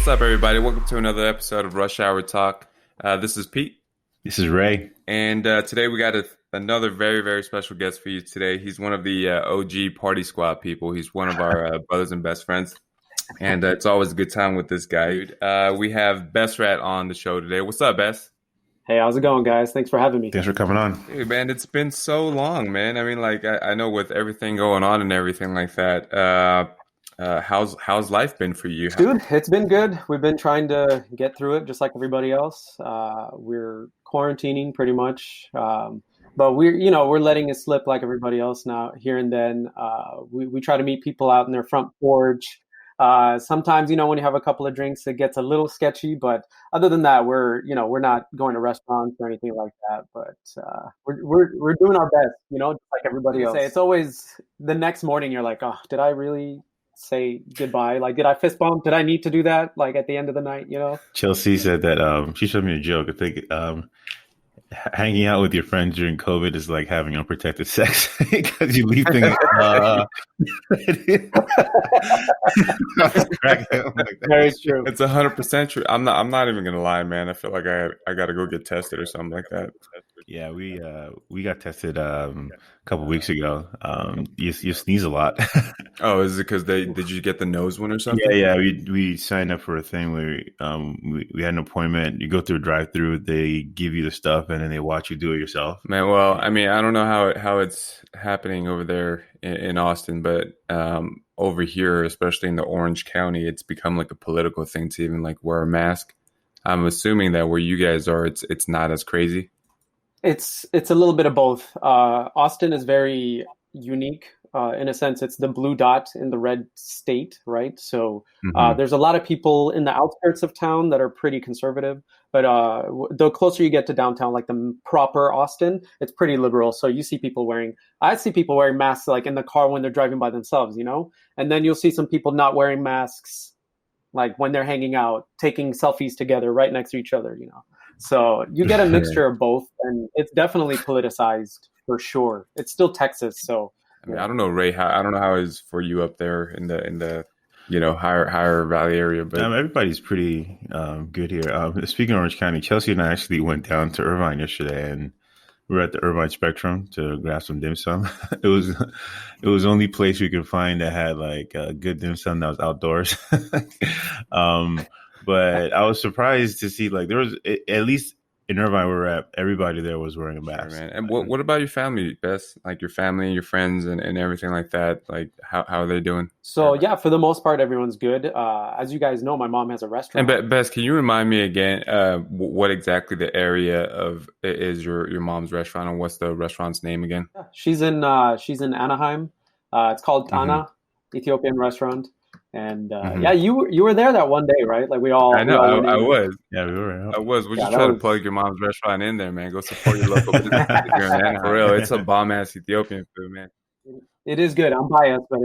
What's up, everybody? Welcome to another episode of Rush Hour Talk. This is Pete. This is Ray. And today we got another very, very special guest for you today. He's one of the OG Party Squad people. He's one of our brothers and best friends. And it's always a good time with this guy. We have Besrat on the show today. What's up, Bess? Hey, how's it going, guys? Thanks for having me. Thanks for coming on. Hey, man, it's been so long, man. I mean, like, I know with everything going on and everything like that, how's life been for you? Dude, it's been good. We've been trying to get through it just like everybody else. We're quarantining pretty much. But we're letting it slip like everybody else now here and then. We try to meet people out in their front porch. Sometimes, when you have a couple of drinks, it gets a little sketchy, but other than that, we're not going to restaurants or anything like that, but, we're doing our best, just like everybody else. It's always the next morning. You're like, oh, did I really say goodbye? Like, did I fist bump? Did I need to do that? Like at the end of the night, Chelsea said that, she showed me a joke. I think, hanging out with your friends during COVID is like having unprotected sex because you leave things. Very true. It's 100% true. I'm not even gonna lie, man. I feel like I gotta go get tested or something like that. Yeah, we got tested a couple weeks ago. You sneeze a lot. Oh, is it because did you get the nose one or something? Yeah. We signed up for a thing where we had an appointment. You go through a drive-through, they give you the stuff, and then they watch you do it yourself. Man, well, I mean, I don't know how it's happening over there in Austin, but over here, especially in the Orange County, it's become like a political thing to even like wear a mask. I'm assuming that where you guys are, it's not as crazy. It's a little bit of both. Austin is very unique. In a sense, it's the blue dot in the red state, right? So there's a lot of people in the outskirts of town that are pretty conservative. But the closer you get to downtown, like the proper Austin, it's pretty liberal. So I see people wearing masks like in the car when they're driving by themselves, and then you'll see some people not wearing masks, like when they're hanging out, taking selfies together right next to each other, So you get a mixture of both, and it's definitely politicized for sure. It's still Texas, so. I mean, I don't know, Ray. I don't know how it is for you up there in the higher valley area, but everybody's pretty good here. Speaking of Orange County, Chelsea and I actually went down to Irvine yesterday, and we were at the Irvine Spectrum to grab some dim sum. It was the only place we could find that had like good dim sum that was outdoors. But I was surprised to see like there was at least in Irvine where we're at, everybody there was wearing a mask. Sure, man. And what about your family, Bess? Like your family and your friends and everything like that? Like how are they doing? So yeah, for the most part, everyone's good. As you guys know, my mom has a restaurant. And Bess, can you remind me again what exactly the area of is your mom's restaurant, and what's the restaurant's name again? Yeah, she's in Anaheim. It's called Tana, Ethiopian restaurant. And yeah, you were there that one day, right? Like we all. I know, I was. Yeah, we were. I was. We just try to plug your mom's restaurant in there, man. Go support your local business. For real, it's a bomb ass Ethiopian food, man. It is good. I'm biased, but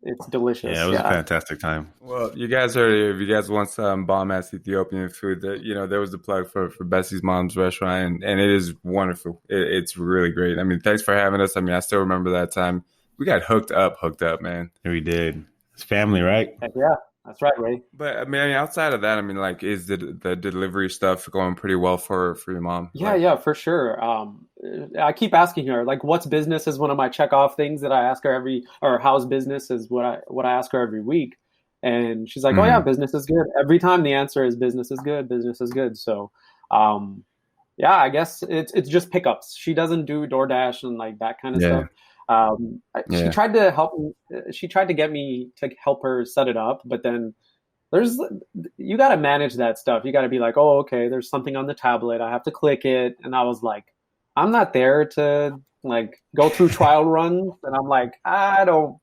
it's delicious. Yeah, it was a fantastic time. Well, you guys heard it. If you guys want some bomb ass Ethiopian food, there was the plug for Bessie's mom's restaurant, and it is wonderful. It's really great. I mean, thanks for having us. I mean, I still remember that time we got hooked up, man. Yeah, we did. It's family, right? Yeah, that's right, Ray. But I mean, outside of that, I mean, like, is the delivery stuff going pretty well for your mom? Yeah, for sure. I keep asking her, like, what's business is one of my check off things that I ask her or how's business is what I ask her every week, and she's like, oh yeah, business is good. Every time the answer is business is good, business is good. So, yeah, I guess it's just pickups. She doesn't do DoorDash and like that kind of stuff. She tried to help. She tried to get me to help her set it up, but then you got to manage that stuff. You got to be like, oh, okay, there's something on the tablet. I have to click it, and I was like, I'm not there to like go through trial runs, and I'm like, I don't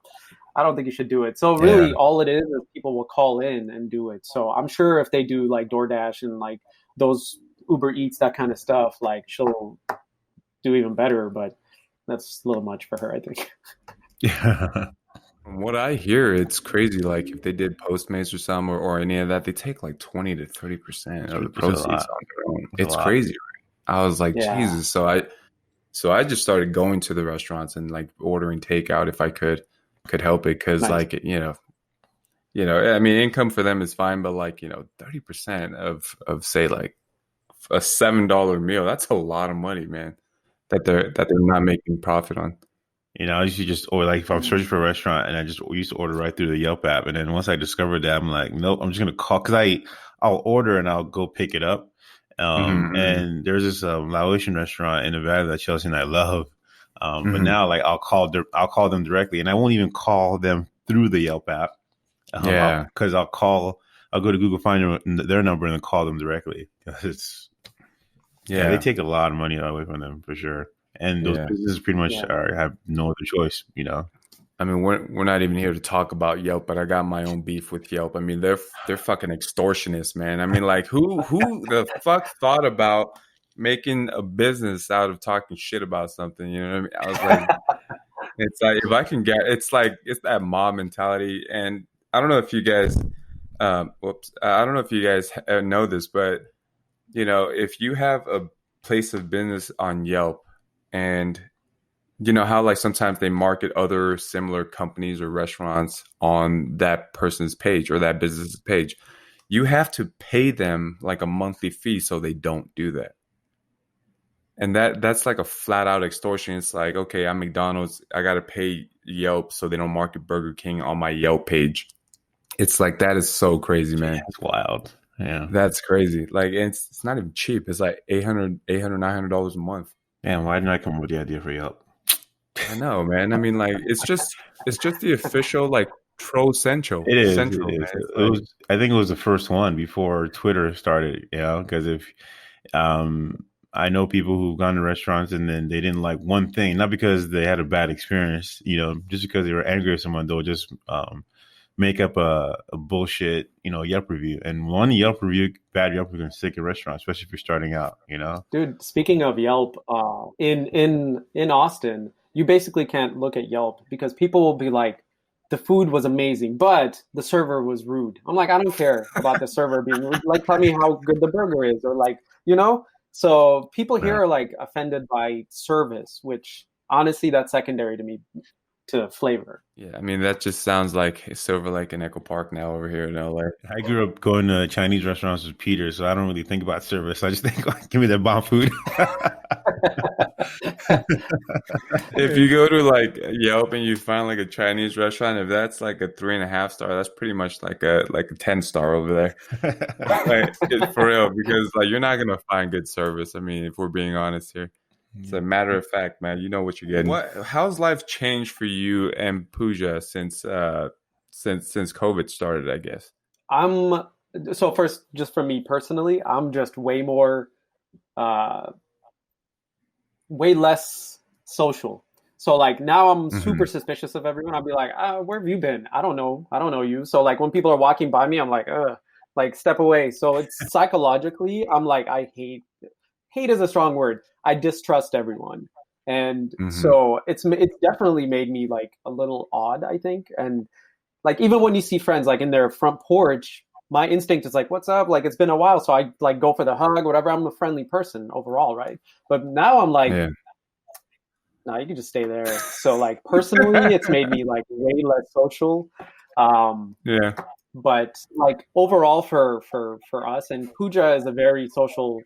think you should do it. So really, all it is people will call in and do it. So I'm sure if they do like DoorDash and like those Uber Eats, that kind of stuff, like she'll do even better, but. That's a little much for her, I think. Yeah. From what I hear, it's crazy. Like if they did Postmates or some or any of that, they take like 20 to 30% of the proceeds on their own. It's crazy. Right? I was like, Jesus. So I just started going to the restaurants and like ordering takeout if I could help it. Cause like, You know, I mean, income for them is fine, but like, 30% of say like a $7 meal, that's a lot of money, man, that they're not making profit on. I used to just, or like if I'm searching for a restaurant and I just used to order right through the Yelp app. And then once I discovered that, I'm like, nope, I'm just going to call because I'll order and I'll go pick it up. And there's this Laotian restaurant in Nevada that Chelsea and I love. But now like I'll call them directly and I won't even call them through the Yelp app. Because I'll go to Google, find their number and then call them directly. They take a lot of money away from them for sure. And those businesses pretty much have no other choice, I mean, we're not even here to talk about Yelp, but I got my own beef with Yelp. I mean, they're fucking extortionists, man. I mean, like who the fuck thought about making a business out of talking shit about something? You know what I mean? I was like, it's like if I can get, it's that mob mentality. And I don't know if you guys, I don't know if you guys know this, but if you have a place of business on Yelp, and you know how like sometimes they market other similar companies or restaurants on that person's page or that business's page, you have to pay them like a monthly fee so they don't do that. And that's like a flat out extortion. It's like, okay, I'm McDonald's, I got to pay Yelp so they don't market Burger King on my Yelp page. It's like, that is so crazy, man. That's wild. Yeah. That's crazy. Like, it's not even cheap. It's like $800, $900 a month. Man, why didn't I come up with the idea for Yelp? I know, man. I mean, like, it's just the official, like, troll central. It is. Central, it is. I think it was the first one before Twitter started, because if I know people who've gone to restaurants and then they didn't like one thing, not because they had a bad experience, just because they were angry at someone, they'll just make up a bullshit, Yelp review. And one bad Yelp review can stick a restaurant, especially if you're starting out, Dude, speaking of Yelp, in Austin, you basically can't look at Yelp because people will be like, the food was amazing, but the server was rude. I'm like, I don't care about the server being rude. Like, tell me how good the burger is, or like, So people here are like offended by service, which honestly, that's secondary to me, to flavor. Yeah, I mean, that just sounds like Silver Lake and Echo Park now over here in LA. I grew up going to Chinese restaurants with Peter, so I don't really think about service. I just think, like, give me that bomb food. If you go to like Yelp and you find like a Chinese restaurant, if that's like a 3.5 star, that's pretty much like a 10-star over there. Like, for real, because like you're not gonna find good service. I mean, if we're being honest here. It's a matter of fact, man. You know what you're getting. How's life changed for you and Pooja since COVID started, I guess? So first, just for me personally, I'm just way less social. So like now I'm super suspicious of everyone. I'll be like, where have you been? I don't know you. So like when people are walking by me, I'm like, like step away. So it's psychologically, I'm like, I hate is a strong word. I distrust everyone. And so it's definitely made me like a little odd, I think. And like, even when you see friends like in their front porch, my instinct is like, what's up? Like, it's been a while. So I like go for the hug, whatever. I'm a friendly person overall. Right. But now I'm like, no, you can just stay there. So like personally, it's made me like way less social. But like overall for us, and Pooja is a very social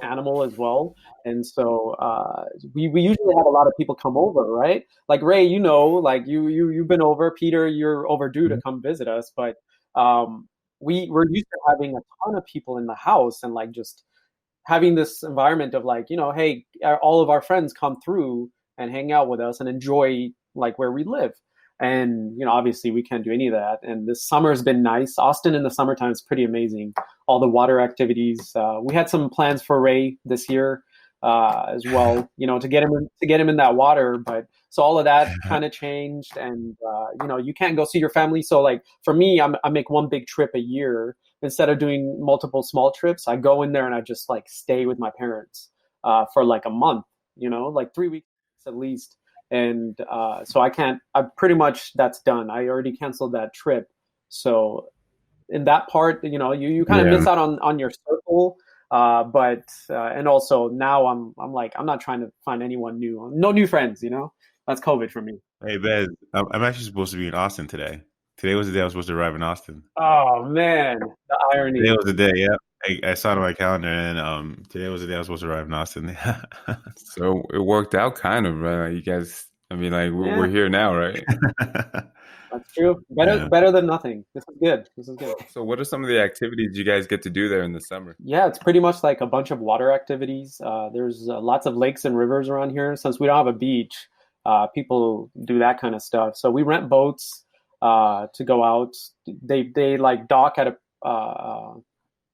animal as well, and so we usually have a lot of people come over, right? Like Ray, like you've been over. Peter, you're overdue to come visit us, but we're used to having a ton of people in the house and like just having this environment of like, hey, all of our friends come through and hang out with us and enjoy like where we live. And, obviously we can't do any of that. And this summer has been nice. Austin in the summertime is pretty amazing. All the water activities. We had some plans for Ray this year as well, to get him in that water. But so all of that kind of changed. And, you can't go see your family. So like for me, I make one big trip a year. Instead of doing multiple small trips, I go in there and I just like stay with my parents for like a month, like 3 weeks at least. And so that's done. I already canceled that trip. So in that part, you kind of miss out on your circle. But and also now I'm like, I'm not trying to find anyone new. No new friends, that's COVID for me. Hey, Bez, I'm actually supposed to be in Austin today. Today was the day I was supposed to arrive in Austin. Oh man, the irony. Today was the day. Yeah, I saw it on my calendar, and today was the day I was supposed to arrive in Austin. So it worked out, kind of, right? Like you guys. I mean, like we're here now, right? That's true. Better than nothing. This is good. So what are some of the activities you guys get to do there in the summer? Yeah, it's pretty much like a bunch of water activities. There's lots of lakes and rivers around here. Since we don't have a beach, people do that kind of stuff. So we rent boats to go out. They like dock at a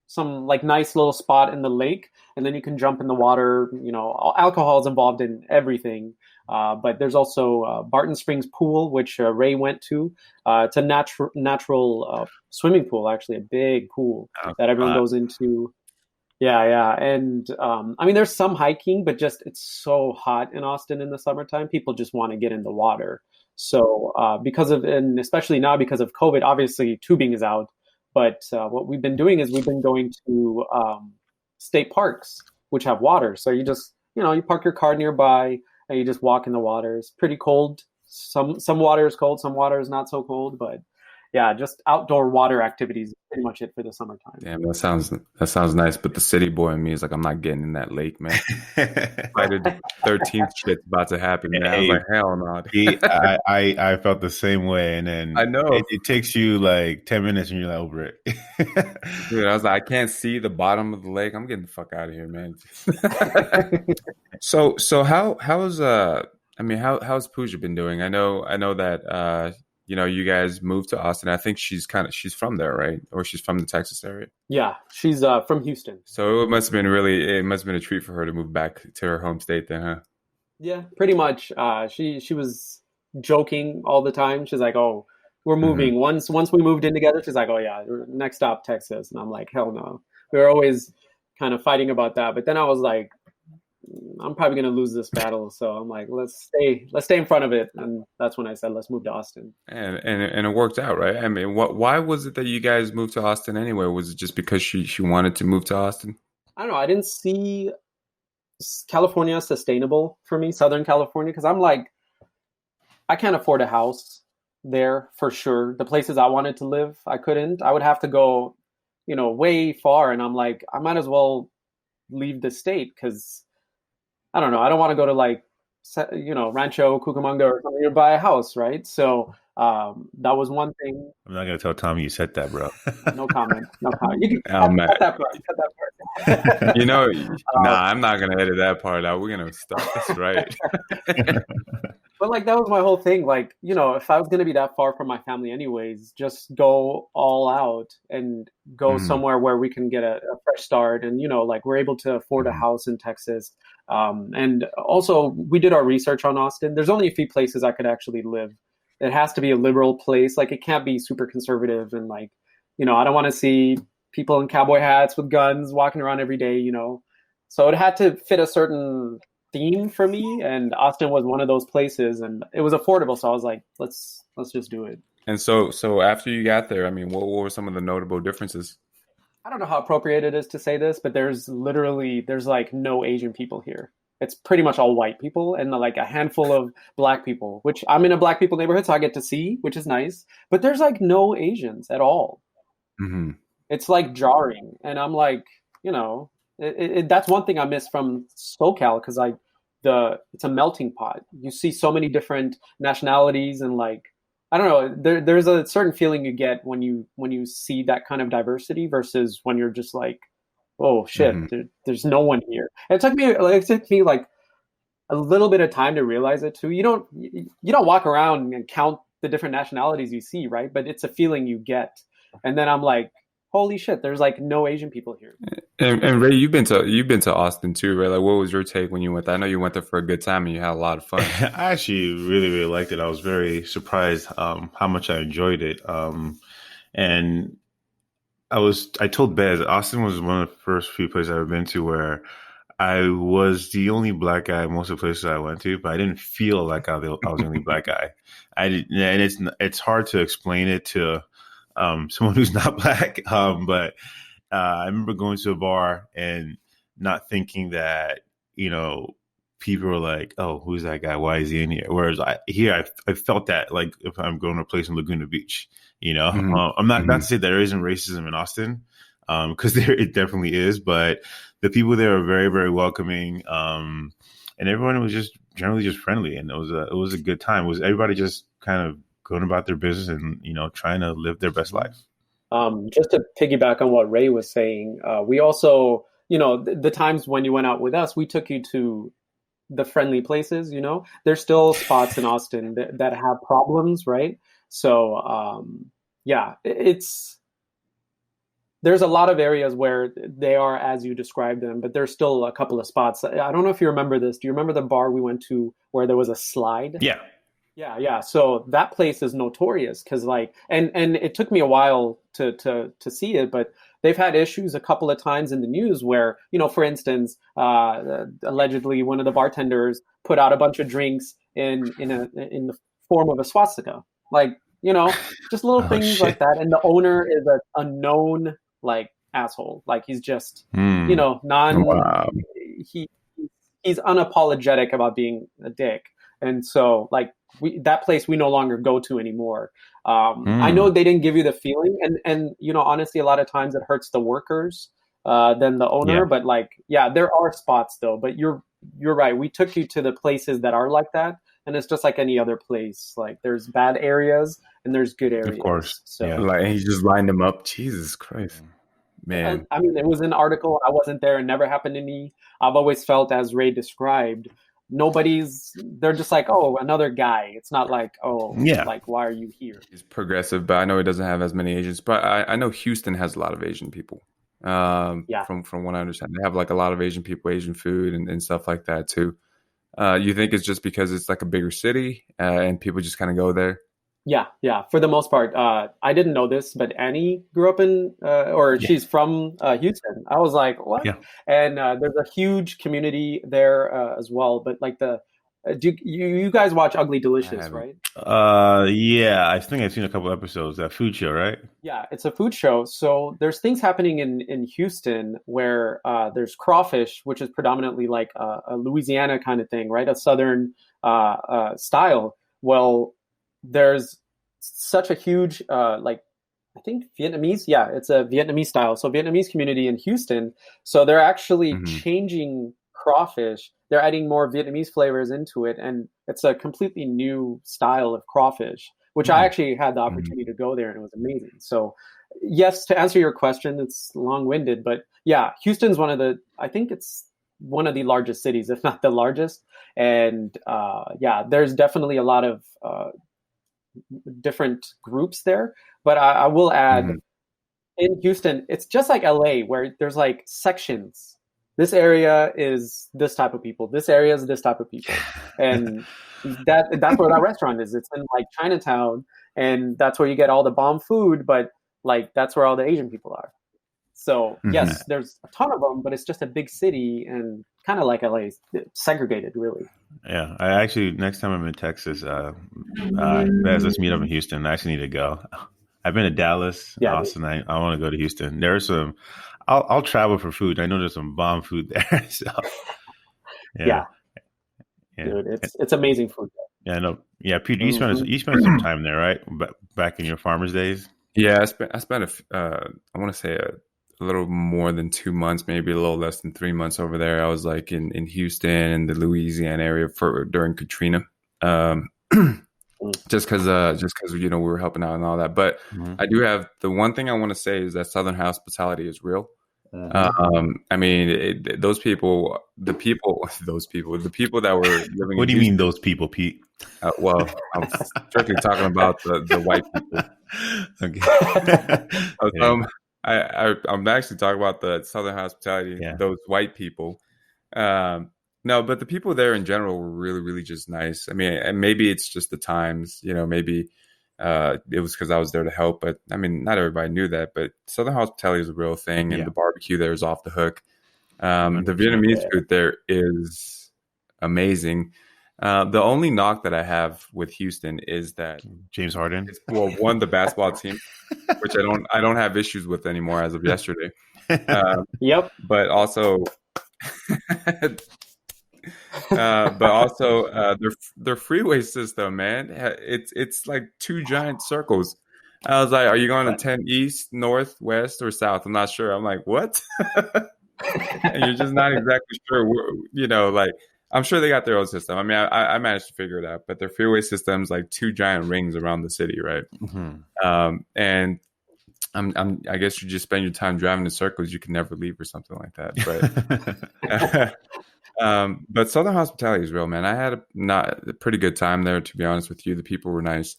some like nice little spot in the lake, and then you can jump in the water. You know, alcohol is involved in everything. But there's also Barton Springs Pool, which Ray went to. It's a natural swimming pool, actually, a big pool that everyone goes into. Yeah. And I mean, there's some hiking, but just it's so hot in Austin in the summertime. People just want to get in the water. So and especially now because of COVID, obviously tubing is out. But what we've been doing is we've been going to state parks, which have water. So you just, you park your car nearby, and you just walk in the water. It's pretty cold. Some water is cold, some water is not so cold, but yeah, just outdoor water activities is pretty much it for the summertime. Damn, that sounds nice. But the city boy in me is like, I'm not getting in that lake, man. Excited, 13th shit's about to happen, man. I was like, hell no. I felt the same way, and then I know it takes you like 10 minutes, and you're like over it. Dude, I was like, I can't see the bottom of the lake. I'm getting the fuck out of here, man. So how's how's Pooja been doing? I know that you guys moved to Austin. I think she's from there, right? Or she's from the Texas area. Yeah, she's from Houston. So it must have been a treat for her to move back to her home state then, huh? Yeah, pretty much. She was joking all the time. She's like, "Oh, we're moving." Mm-hmm. Once we moved in together, she's like, "Oh yeah, next stop Texas." And I'm like, "Hell no." We were always kind of fighting about that. But then I was like, I'm probably going to lose this battle. So I'm like, let's stay in front of it. And that's when I said, let's move to Austin. And it worked out, right? I mean, why was it that you guys moved to Austin anyway? Was it just because she wanted to move to Austin? I don't know. I didn't see California sustainable for me, Southern California, because I'm like, I can't afford a house there for sure. The places I wanted to live, I couldn't. I would have to go, way far. And I'm like, I might as well leave the state because I don't know. I don't want to go to like, Rancho Cucamonga or something to buy a house, right? So that was one thing. I'm not gonna tell Tommy you said that, bro. No comment. You can cut that part. Nah, I'm not gonna edit that part out. We're gonna stop this, right? But like that was my whole thing. Like, if I was gonna be that far from my family anyways, just go all out and go somewhere where we can get a fresh start. And like we're able to afford a house in Texas. And also we did our research on Austin. There's only a few places I could actually live. It has to be a liberal place. Like it can't be super conservative and like, I don't want to see people in cowboy hats with guns walking around every day, So it had to fit a certain theme for me, and Austin was one of those places, and it was affordable. So I was like, let's just do it. And so after you got there, I mean, what were some of the notable differences? I don't know how appropriate it is to say this, but there's like no Asian people here. It's pretty much all white people and like a handful of black people, which I'm in a black people neighborhood, so I get to see, which is nice. But there's like no Asians at all. Mm-hmm. It's like jarring. And I'm like, that's one thing I miss from SoCal because it's a melting pot. You see so many different nationalities and like, I don't know. There's a certain feeling you get when you see that kind of diversity versus when you're just like, oh shit, there's no one here. And it took me like a little bit of time to realize it too. You don't walk around and count the different nationalities you see, right? But it's a feeling you get. And then I'm like, holy shit, there's like no Asian people here. And Ray, you've been to Austin too, right? Like, what was your take when you went there? I know you went there for a good time and you had a lot of fun. I actually really, really liked it. I was very surprised how much I enjoyed it. And I told Bez, Austin was one of the first few places I've ever been to where I was the only black guy in most of the places I went to, but I didn't feel like I was the only black guy. And it's hard to explain it to someone who's not black. But I remember going to a bar and not thinking that, people are like, "Oh, who's that guy? Why is he in here?" Whereas I felt that like if I'm going to a place in Laguna Beach, I'm not to say there isn't racism in Austin, because there it definitely is, but the people there are very, very welcoming, and everyone was just generally just friendly, and it was a good time. It was everybody just kind of going about their business and trying to live their best life. Just to piggyback on what Ray was saying, we also, the times when you went out with us, we took you to the friendly places. There's still spots in Austin that have problems, right? So there's a lot of areas where they are as you described them, but there's still a couple of spots. I don't know if you remember this. Do you remember the bar we went to where there was a slide? Yeah. Yeah. So that place is notorious because and it took me a while to see it, but they've had issues a couple of times in the news where, for instance, allegedly one of the bartenders put out a bunch of drinks in the form of a swastika, just little things like that. And the owner is a known asshole, he's just Wow. He's unapologetic about being a dick, and so that place we no longer go to anymore. I know they didn't give you the feeling, and honestly, a lot of times it hurts the workers than the owner. But there are spots though. But you're right. We took you to the places that are like that, and it's just like any other place. There's bad areas and there's good areas. Of course. So he just lined them up. Jesus Christ, man. I mean, it was an article. I wasn't there. It never happened to me. I've always felt, as Ray described, they're just like, oh, another guy. It's not like, oh, why are you here? He's progressive, but I know he doesn't have as many Asians. But I know Houston has a lot of Asian people. From what I understand, they have a lot of Asian people, Asian food, and stuff like that too. You think it's just because it's a bigger city and people just kind of go there? Yeah. For the most part, I didn't know this, but Annie grew up she's from Houston. I was like, what? Yeah. And there's a huge community there as well. But do you guys watch Ugly Delicious, right? Yeah, I think I've seen a couple episodes. That food show, right? Yeah, it's a food show. So there's things happening in Houston where there's crawfish, which is predominantly a Louisiana kind of thing, right? A Southern style. Well, there's such a huge, I think Vietnamese. Yeah, it's a Vietnamese style. So Vietnamese community in Houston. So they're actually changing crawfish. They're adding more Vietnamese flavors into it. And it's a completely new style of crawfish, which I actually had the opportunity to go there and it was amazing. So yes, to answer your question, it's long-winded, but yeah, Houston's I think it's one of the largest cities, if not the largest. And there's definitely a lot of different groups there, but I will add in Houston, it's just like LA where there's sections. This area is this type of people. This area is this type of people, and that's where that restaurant is. It's in Chinatown, and that's where you get all the bomb food. But that's where all the Asian people are. So yes, there's a ton of them, but it's just a big city and kind of like LA, segregated, really. Yeah, I actually next time I'm in Texas, let's meet up in Houston. I actually need to go. I've been to Dallas, Austin. I want to go to Houston. There's some. I'll travel for food. I know there's some bomb food there. So yeah. Dude, it's amazing food there. Yeah, I know. Yeah, Peter, you spent some time there, right? Back in your farmer's days. Yeah, I spent I want to say a little more than 2 months, maybe a little less than 3 months over there. I was in Houston and the Louisiana area during Katrina. Just because we were helping out and all that. But I do have the one thing I want to say is that Southern hospitality is real. I mean, those people that were living. What do you mean, those people, Pete? Well, I'm strictly talking about the white people. Okay. I'm actually talking about the Southern hospitality. Yeah. Those white people. No, but the people there in general were really, really just nice. I mean, and maybe it's just the times, maybe it was because I was there to help. But I mean, not everybody knew that. But Southern hospitality is a real thing, and the barbecue there is off the hook. The Vietnamese food there is amazing. The only knock that I have with Houston is that James Harden. One, the basketball team, which I don't have issues with anymore as of yesterday. Yep. But also. But also their freeway system, man. It's like two giant circles. I was like, are you going to 10 east, north, west, or south? I'm not sure. I'm like, what? And you're just not exactly sure. Like I'm sure they got their own system. I mean, I managed to figure it out, but their freeway system's like two giant rings around the city, right? And I guess you just spend your time driving in circles. You can never leave or something like that. But Southern hospitality is real, man. I had a pretty good time there, to be honest with you. The people were nice.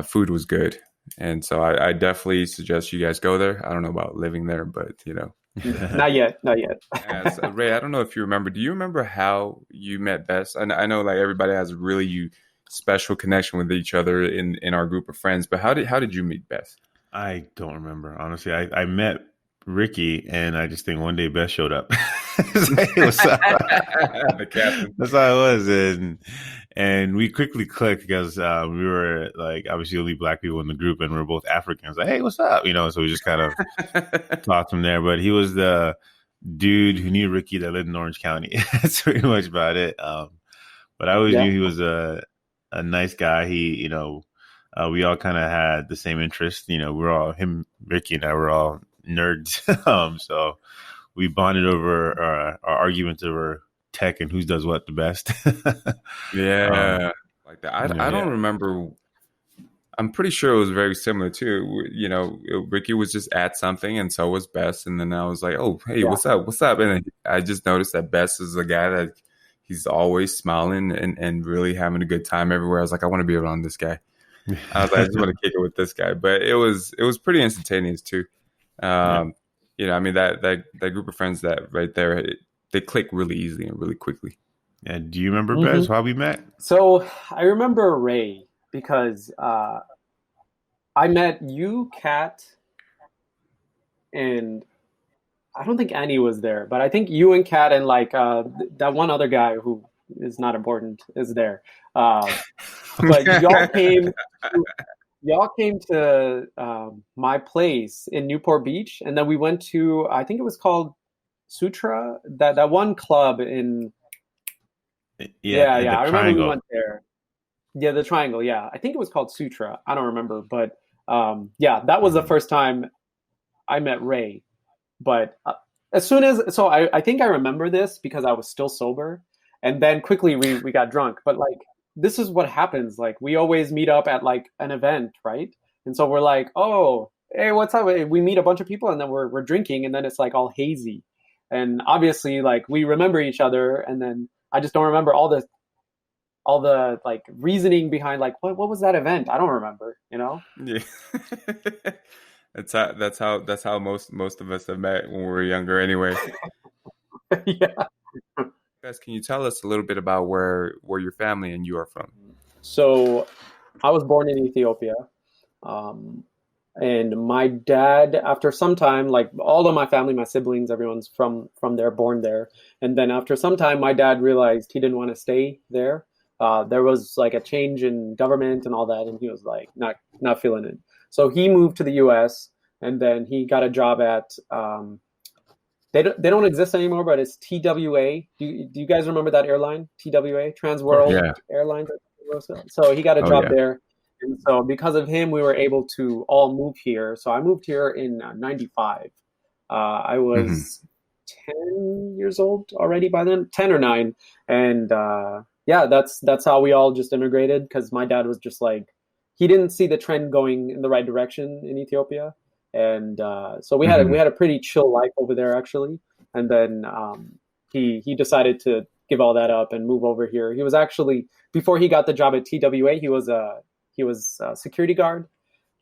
Food was good. And so I definitely suggest you guys go there. I don't know about living there, but Not yet. So, Ray, I don't know if you remember. Do you remember how you met Bess? I know like everybody has a really special connection with each other in our group of friends, but how did you meet Bess? I don't remember, honestly. I met Ricky, and I just think one day Bess showed up. Like, what's up? The captain. That's how it was, and we quickly clicked because we were like obviously only black people in the group, and we are both Africans. Like, hey, what's up? So we just kind of talked from there. But he was the dude who knew Ricky that lived in Orange County. That's pretty much about it. But I always knew he was a nice guy. He, we all kind of had the same interest. We're all Ricky and I were all nerds. So we bonded over our arguments over tech and who does what the best. Like that. I don't remember. I'm pretty sure it was very similar too. Ricky was just at something, and so was Bess. And then I was like, "Oh, hey, what's up? What's up?" And I just noticed that Bess is a guy that he's always smiling and really having a good time everywhere. I was like, I want to be around this guy. I was like, I just want to kick it with this guy. But it was pretty instantaneous too. I mean that group of friends that right there, they click really easily and really quickly. Yeah. Do you remember Bess, how we met? So I remember Ray because I met you, Kat, and I don't think Annie was there, but I think you and Kat and like that one other guy who is not important is there. But y'all came to my place in Newport Beach, and then we went to, I think it was called Sutra, that one club in. Yeah. I remember we went there. Yeah, the Triangle. Yeah, I think it was called Sutra. I don't remember, but that was the first time I met Ray. But I think I remember this because I was still sober, and then quickly we got drunk. But like, this is what happens. Like, we always meet up at like an event, right? And so we're like, oh, hey, what's up? We meet a bunch of people, and then we're drinking, and then it's like all hazy. And obviously, like, we remember each other, and then I just don't remember all the like reasoning behind like what was that event? I don't remember. Yeah. That's how most of us have met when we were younger anyway. Yeah. Guys, can you tell us a little bit about where your family and you are from? So I was born in Ethiopia. And my dad, after some time, like all of my family, my siblings, everyone's from there, born there. And then after some time, my dad realized he didn't want to stay there. There was like a change in government and all that, and he was like not feeling it. So he moved to the U.S. and then he got a job at they don't exist anymore, but it's TWA. Do you guys remember that airline? TWA, Trans World Airlines. So he got a job there, and so because of him, we were able to all move here. So I moved here in '95. I was 10 years old already by then, 10 or 9, and that's how we all just immigrated, because my dad was just like, he didn't see the trend going in the right direction in Ethiopia. And so we had a pretty chill life over there, actually. And then he decided to give all that up and move over here. He was actually, before he got the job at TWA, he was a security guard,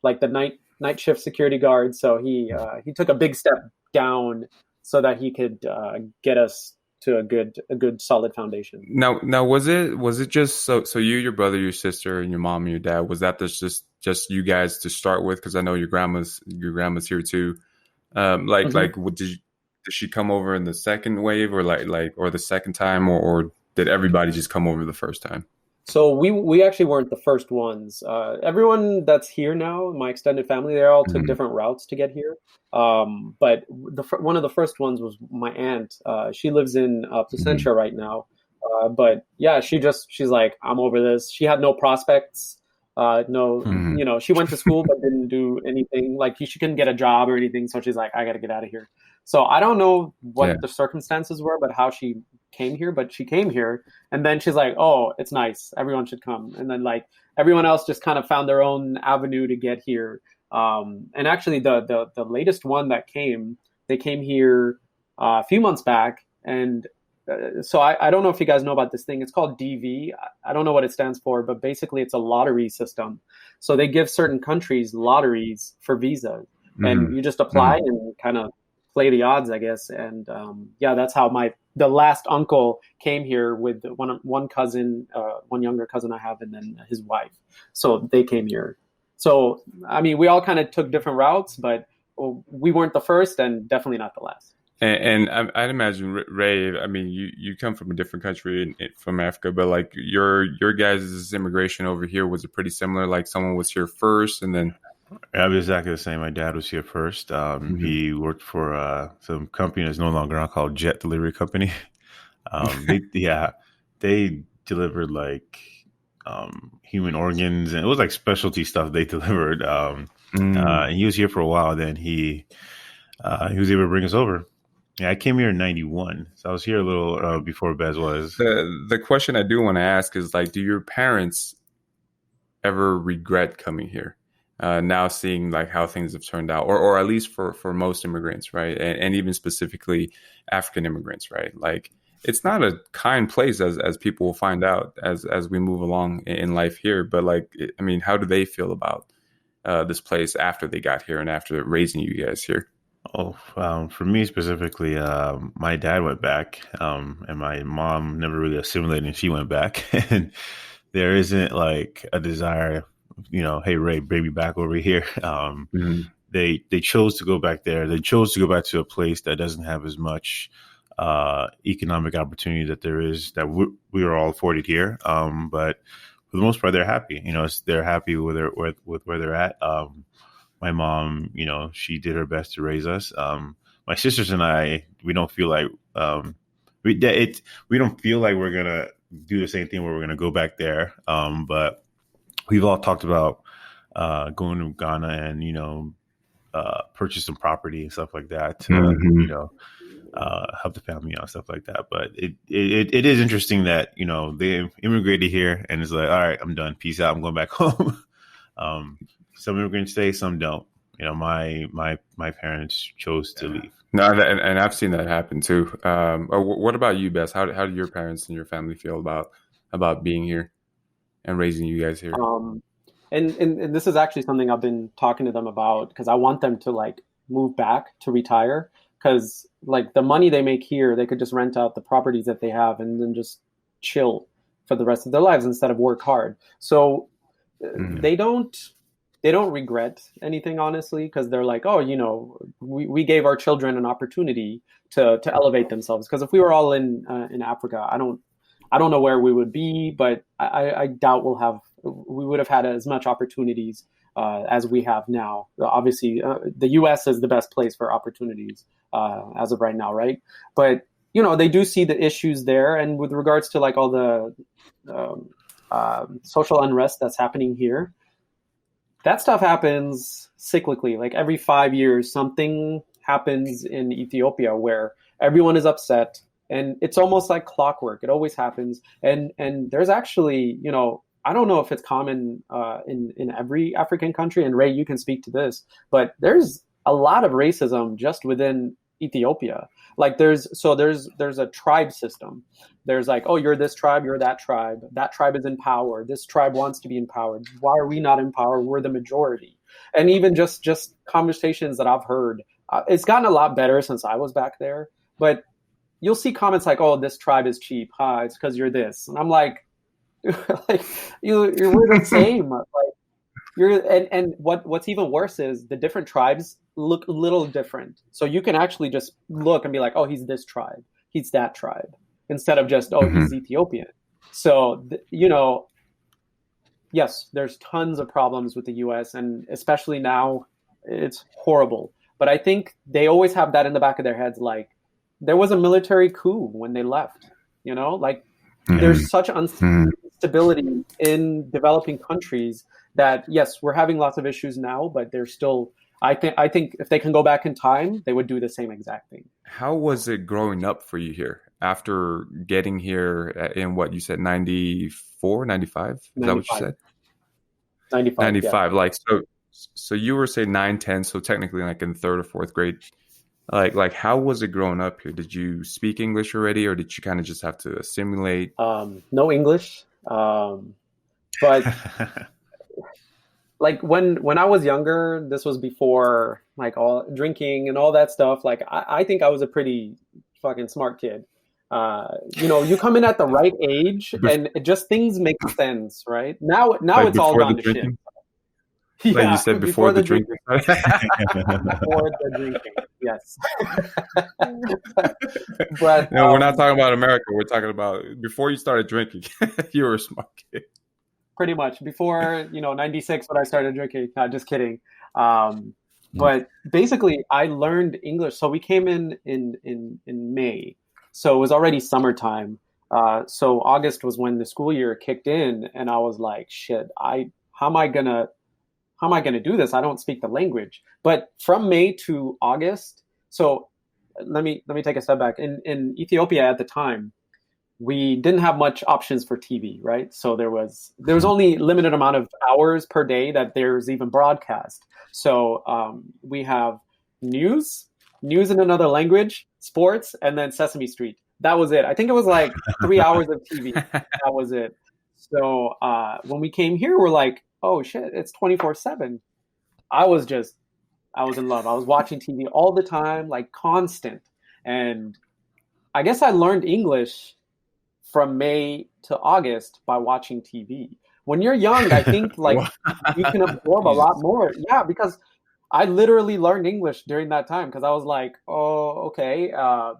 like the night shift security guard. So he took a big step down so that he could get us to a good solid foundation. Now was it just so you, your brother, your sister, and your mom and your dad, was that just you guys to start with? Because I know your grandma's here too. Did she come over in the second wave, or or the second time, or did everybody just come over the first time? So we actually weren't the first ones. Everyone that's here now, my extended family, they all took different routes to get here. But one of the first ones was my aunt. She lives in Placentia right now. But yeah, she's like, I'm over this. She had no prospects. No, she went to school but didn't do anything. Like she couldn't get a job or anything. So she's like, I got to get out of here. So I don't know what the circumstances were, but how she came here. But she came here, and then she's like, "Oh, it's nice. Everyone should come." And then like everyone else just kind of found their own avenue to get here. And actually, the latest one that came, they came here a few months back, and so I don't know if you guys know about this thing. It's called DV. I don't know what it stands for, but basically, it's a lottery system. So they give certain countries lotteries for visas, and you just apply and kind of play the odds, I guess. And that's how the last uncle came here with one cousin, one younger cousin I have, and then his wife. So they came here. So I mean, we all kind of took different routes, but we weren't the first, and definitely not the last. And I'd imagine, Ray, I mean, you come from a different country from Africa, but like your guys' immigration over here, was it pretty similar? Like someone was here first and then. Yeah, exactly the same. My dad was here first. He worked for some company that's no longer around called Jet Delivery Company. They delivered like human organs, and it was like specialty stuff they delivered. And he was here for a while. Then he was able to bring us over. Yeah, I came here in '91, so I was here a little before Bez was. The question I do want to ask is like, do your parents ever regret coming here? Now seeing like how things have turned out, or at least for most immigrants, right? And even specifically African immigrants, right? Like it's not a kind place as people will find out as we move along in life here. But like, I mean, how do they feel about this place after they got here and after raising you guys here? Oh, for me specifically, my dad went back, and my mom never really assimilated, and she went back. And there isn't like a desire, hey, Ray, bring me back over here. They chose to go back there. They chose to go back to a place that doesn't have as much economic opportunity that we are all afforded here. But for the most part, they're happy. They're happy with where they're at. My mom, she did her best to raise us. My sisters and I, we don't feel like we don't feel like we're gonna do the same thing where we're gonna go back there. But we've all talked about going to Ghana and purchase some property and stuff like that to help the family out, stuff like that. But it is interesting that they immigrated here and it's like, all right, I'm done, peace out, I'm going back home. Some immigrants stay, some don't. My parents chose to leave. No, and I've seen that happen too. What about you, Bess? How do your parents and your family feel about being here and raising you guys here? And this is actually something I've been talking to them about because I want them to like move back to retire because like the money they make here, they could just rent out the properties that they have and then just chill for the rest of their lives instead of work hard. So they don't regret anything, honestly, because they're like, oh, we gave our children an opportunity to elevate themselves. Because if we were all in Africa, I don't know where we would be, but I doubt we would have had as much opportunities as we have now. Obviously, the U.S. is the best place for opportunities as of right now, right? But they do see the issues there, and with regards to like all the social unrest that's happening here, that stuff happens cyclically. Like every 5 years, something happens in Ethiopia where everyone is upset. And it's almost like clockwork. It always happens. And there's actually, I don't know if it's common in every African country. And Ray, you can speak to this. But there's a lot of racism just within Ethiopia. Like there's a tribe system. There's like, oh, you're this tribe, you're that tribe. That tribe is in power. This tribe wants to be empowered. Why are we not in power? We're the majority. And even just conversations that I've heard, it's gotten a lot better since I was back there. But you'll see comments like, oh, this tribe is cheap. It's because you're this. And I'm like, we're the same. Like and what's even worse is the different tribes look a little different. So you can actually just look and be like, oh, he's this tribe. He's that tribe. Instead of just, oh, he's Ethiopian. So, yes, there's tons of problems with the US, and especially now, it's horrible. But I think they always have that in the back of their heads, like there was a military coup when they left, like there's such instability in developing countries that, yes, we're having lots of issues now, but there's still, I think if they can go back in time, they would do the same exact thing. How was it growing up for you here after getting here in what you said, 94, 95? Is 95. That what you said? 95. 95. Yeah. Like, so you were say 9, 10, so technically like in third or fourth grade. Like how was it growing up here? Did you speak English already, or did you kind of just have to assimilate? No English. But like when I was younger, this was before like all drinking and all that stuff. Like I think I was a pretty fucking smart kid. You come in at the right age, and just things make sense, right? Now like it's all gone to shit. Like you said, before the drinking. Before the drinking, yes. But no, we're not talking about America. We're talking about before you started drinking. You were a smart kid. Pretty much before 96 when I started drinking. Just kidding. But basically, I learned English. So we came in May, so it was already summertime. So August was when the school year kicked in, and I was like, shit, how am I gonna do this? I don't speak the language. But from May to August, so let me take a step back. In Ethiopia at the time, we didn't have much options for TV, right? So there was only limited amount of hours per day that there's even broadcast. So we have news in another language, sports, and then Sesame Street. That was it. I think it was like 3 hours of TV. That was it. So when we came here, we're like, oh shit, it's 24/7. I was in love. I was watching TV all the time, like constant. And I guess I learned English from May to August by watching TV. When you're young, I think like you can absorb a lot more. Yeah, because I literally learned English during that time because I was like, oh, okay. I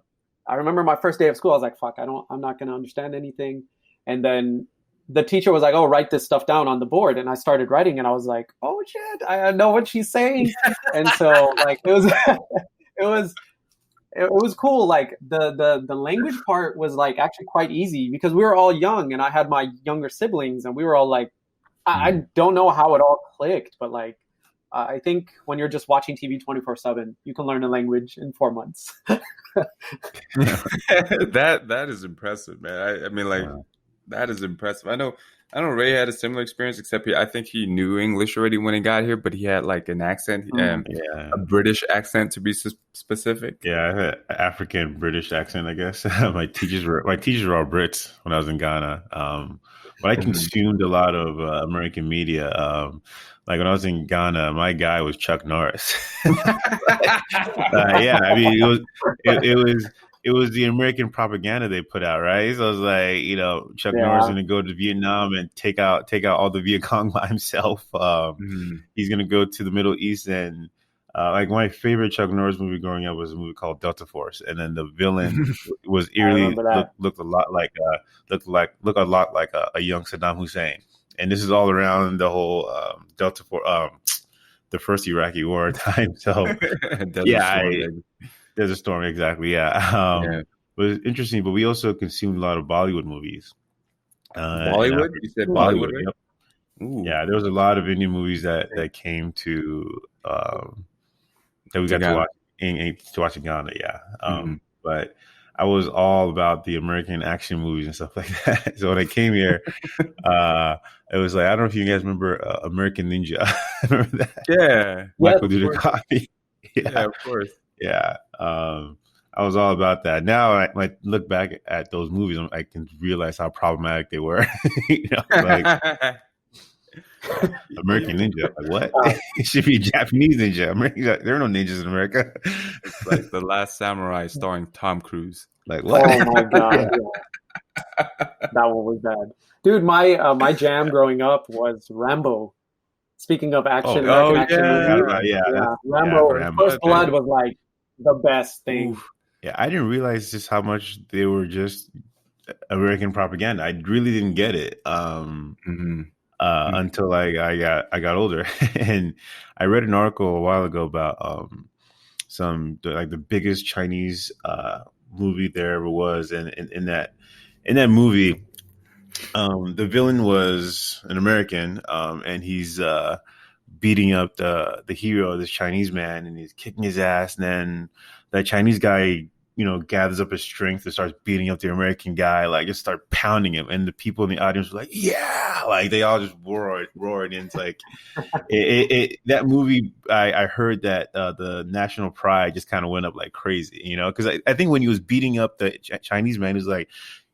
remember my first day of school. I was like, fuck, I'm not going to understand anything. And then the teacher was like, oh, write this stuff down on the board. And I started writing, and I was like, oh shit, I know what she's saying. And so like it was cool. Like the language part was like actually quite easy because we were all young, and I had my younger siblings, and we were all like, I don't know how it all clicked, but like, I think when you're just watching TV 24/7, you can learn a language in 4 months. That is impressive, man. I mean, like, wow. That is impressive. I know Ray had a similar experience, except I think he knew English already when he got here, but he had like an accent, a British accent to be specific. Yeah, I had African British accent, I guess. my teachers were all Brits when I was in Ghana. But I consumed a lot of American media. Like when I was in Ghana, my guy was Chuck Norris. Yeah, I mean, it was the American propaganda they put out, right? So it was like, Chuck Norris is going to go to Vietnam and take out all the Viet Cong by himself. He's going to go to the Middle East, and like my favorite Chuck Norris movie growing up was a movie called Delta Force, and then the villain was eerily looked a lot like a young Saddam Hussein. And this is all around the whole Delta Force, the first Iraqi war time. So There's a Storm, exactly. Yeah. It was interesting, but we also consumed a lot of Bollywood movies. Bollywood? You said Bollywood? Yep. Yeah, there was a lot of Indian movies that came to that we got to watch in Ghana. Yeah, but I was all about the American action movies and stuff like that. So when I came here, it was like, I don't know if you guys remember American Ninja. Remember that? Yeah, Michael Dudikoff. Yeah, of course. Yeah, I was all about that. Now, when I look back at those movies, I can realize how problematic they were. Like American Ninja, like what? It should be Japanese Ninja. There are no ninjas in America. It's like The Last Samurai starring Tom Cruise. Like what? Oh my god, that one was bad, dude. My jam growing up was Rambo. Speaking of action, action movies, Rambo. First Blood was like the best thing. Oof. Yeah, I didn't realize just how much they were just American propaganda. I really didn't get it. until I got older. And I read an article a while ago about the biggest Chinese movie there ever was, and in that movie, the villain was an American, and he's beating up the hero, this Chinese man, and he's kicking his ass. And then that Chinese guy, gathers up his strength and starts beating up the American guy, like just start pounding him. And the people in the audience were like, yeah, like they all just roared. And it's like, that movie, I heard that the national pride just kind of went up like crazy, because I think when he was beating up the Chinese man, he was like,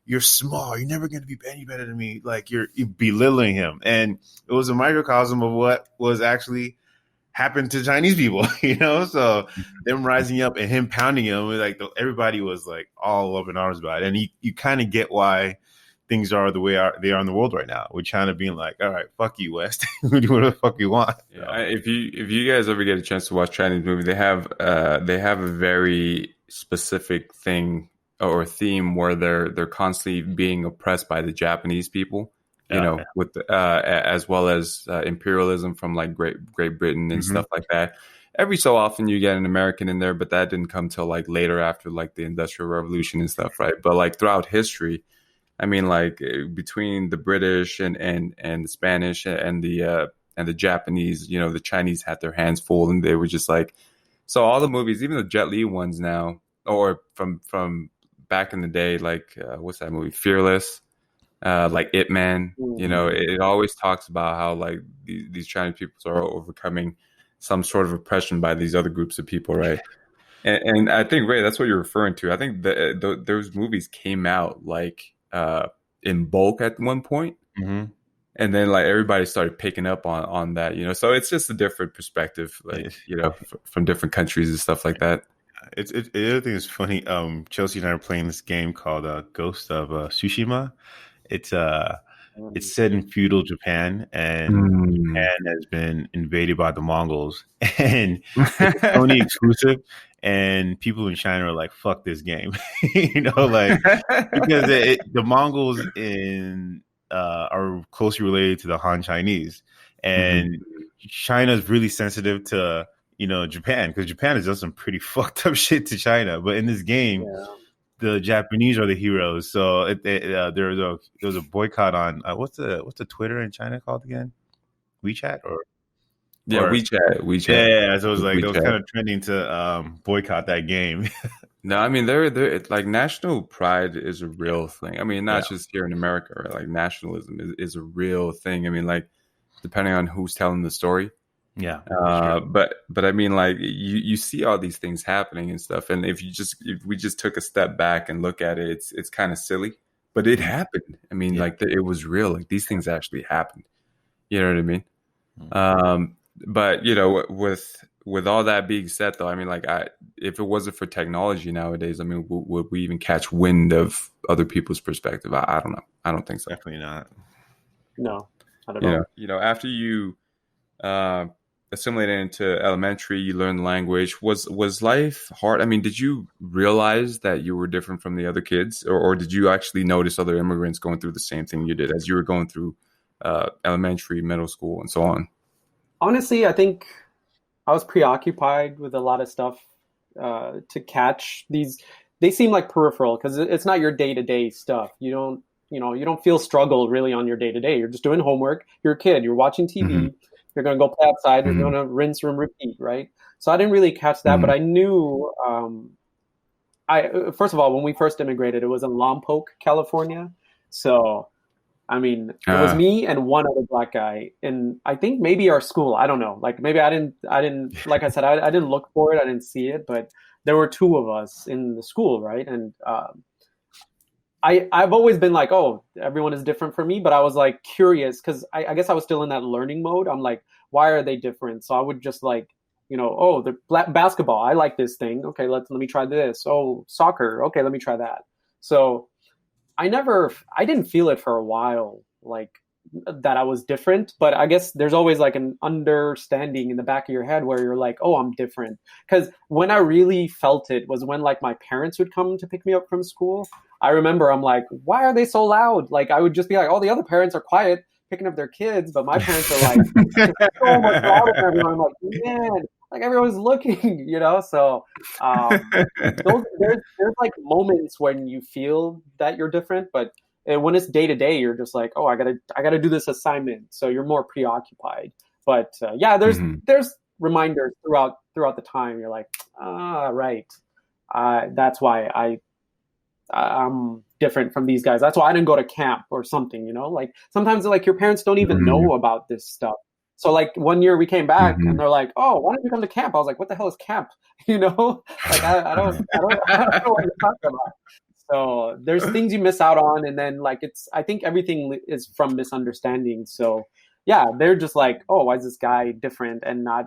you're small. You're never going to be any better than me. Like you're belittling him. And it was a microcosm of what was actually happened to Chinese people, so them rising up and him pounding him, like everybody was like all up in arms about it. And you kind of get why things are the way they are in the world right now, with China being like, all right, fuck you, West. Do whatever the fuck you want. Yeah, if you guys ever get a chance to watch Chinese movie, they have a very specific thing or theme where they're constantly being oppressed by the Japanese people, with as well as imperialism from like Great Britain and stuff like that. Every so often you get an American in there, but that didn't come till like later after like the Industrial Revolution and stuff, right? But like throughout history, I mean, like between the British and the Spanish and the Japanese, the Chinese had their hands full, and they were just like, so all the movies, even the Jet Li ones now, or from back in the day, like what's that movie, Fearless, like Ip Man, it always talks about how like these Chinese people are overcoming some sort of oppression by these other groups of people, right? And I think, Ray, that's what you're referring to. I think those movies came out like in bulk at one point, and then like everybody started picking up on that, so it's just a different perspective, like from different countries and stuff like that. The other thing is funny. Chelsea and I are playing this game called Ghost of Tsushima. It's set in feudal Japan, and Japan has been invaded by the Mongols, and it's a Sony exclusive. And people in China are like, "Fuck this game," like because the Mongols are closely related to the Han Chinese, and China's really sensitive to Japan, because Japan has done some pretty fucked up shit to China. But in this game, the Japanese are the heroes. So there was a boycott on what's the Twitter in China called again? WeChat WeChat. Yeah. So it was like it was kind of trending to boycott that game. No, I mean they're like, national pride is a real thing. I mean, not just here in America, right? Like nationalism is a real thing. I mean, like depending on who's telling the story. Yeah. But I mean, like you see all these things happening and stuff, and if we just took a step back and look at it, it's kind of silly, but it happened. I mean, like it was real. Like these things actually happened. You know what I mean? But with all that being said, though, I mean, like if it wasn't for technology nowadays, I mean, would we even catch wind of other people's perspective? I don't know. I don't think so. Definitely not. No, I don't know. After you assimilated into elementary, you learned the language. Was life hard? I mean, did you realize that you were different from the other kids, or did you actually notice other immigrants going through the same thing you did as you were going through elementary, middle school, and so on? Honestly, I think I was preoccupied with a lot of stuff to catch these. They seem like peripheral because it's not your day-to-day stuff. You don't feel struggle really on your day-to-day. You're just doing homework. You're a kid. You're watching TV. You're going to go play outside. You're going to rinse and repeat, right? So I didn't really catch that, but I knew. First of all, when we first immigrated, it was in Lompoc, California. So, I mean, it was me and one other black guy, and I think maybe our school. I don't know. Like maybe I didn't. Like I said, I didn't look for it. I didn't see it, but there were two of us in the school, right? And I've always been like, oh, everyone is different for me, but I was like curious because I guess I was still in that learning mode. I'm like, why are they different? So I would just like, oh, the basketball, I like this thing. Okay, let me try this. Oh, soccer. Okay, let me try that. So I didn't feel it for a while, like that I was different, but I guess there's always like an understanding in the back of your head where you're like, oh, I'm different. Because when I really felt it was when like my parents would come to pick me up from school. I remember I'm like, why are they so loud? Like I would just be like, oh, the other parents are quiet. picking up their kids, but my parents are like so much louder than everyone. I'm like, man, like everyone's looking, So there's like moments when you feel that you're different, but when it's day to day, you're just like, oh, I gotta do this assignment, so you're more preoccupied. But there's reminders throughout the time. You're like, right, that's why I'm different from these guys. That's why I didn't go to camp or something. Like sometimes like your parents don't even know about this stuff. So like one year we came back and they're like, "Oh, why don't you come to camp?" I was like, "What the hell is camp?" Like I don't know what you're talking about. So there's things you miss out on, and then like I think everything is from misunderstanding. So yeah, they're just like, "Oh, why is this guy different and not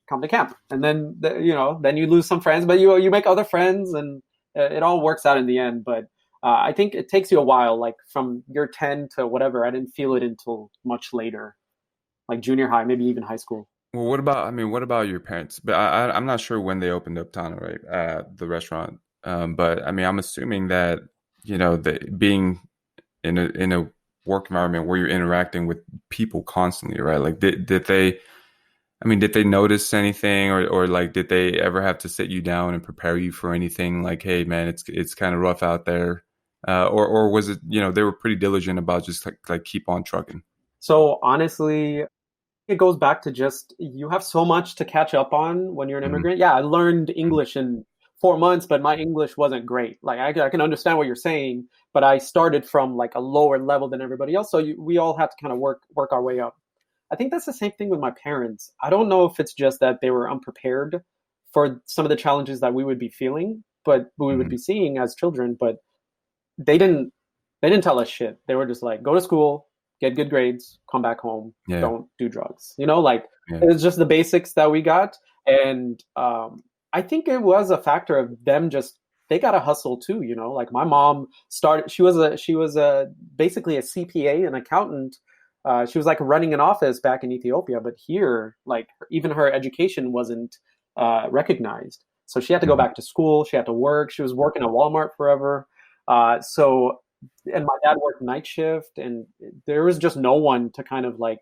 come to camp?" And then then you lose some friends, but you make other friends, and it all works out in the end. But I think it takes you a while, like from year 10 to whatever. I didn't feel it until much later, like junior high, maybe even high school. Well, what about your parents? But I'm not sure when they opened up Tana, right? The restaurant. But I mean, I'm assuming that, being in a work environment where you're interacting with people constantly, right? Like did they notice anything, or like did they ever have to sit you down and prepare you for anything? Like, hey man, it's kind of rough out there. Or was it, they were pretty diligent about just like keep on trucking? So honestly, it goes back to just you have so much to catch up on when you're an immigrant. Yeah, I learned English in 4 months, but my English wasn't great. Like I can understand what you're saying, but I started from like a lower level than everybody else. So we all had to kind of work our way up. I think that's the same thing with my parents. I don't know if it's just that they were unprepared for some of the challenges that we would be feeling, but we would be seeing as children. But they didn't tell us shit. They were just like, go to school, get good grades, come back home, don't do drugs. It was just the basics that we got. And I think it was a factor of them they got to hustle too. Like my mom started, she was basically a CPA, an accountant. She was like running an office back in Ethiopia, but here, like even her education wasn't recognized. So she had to go back to school. She had to work. She was working at Walmart forever. And my dad worked night shift, and there was just no one to kind of like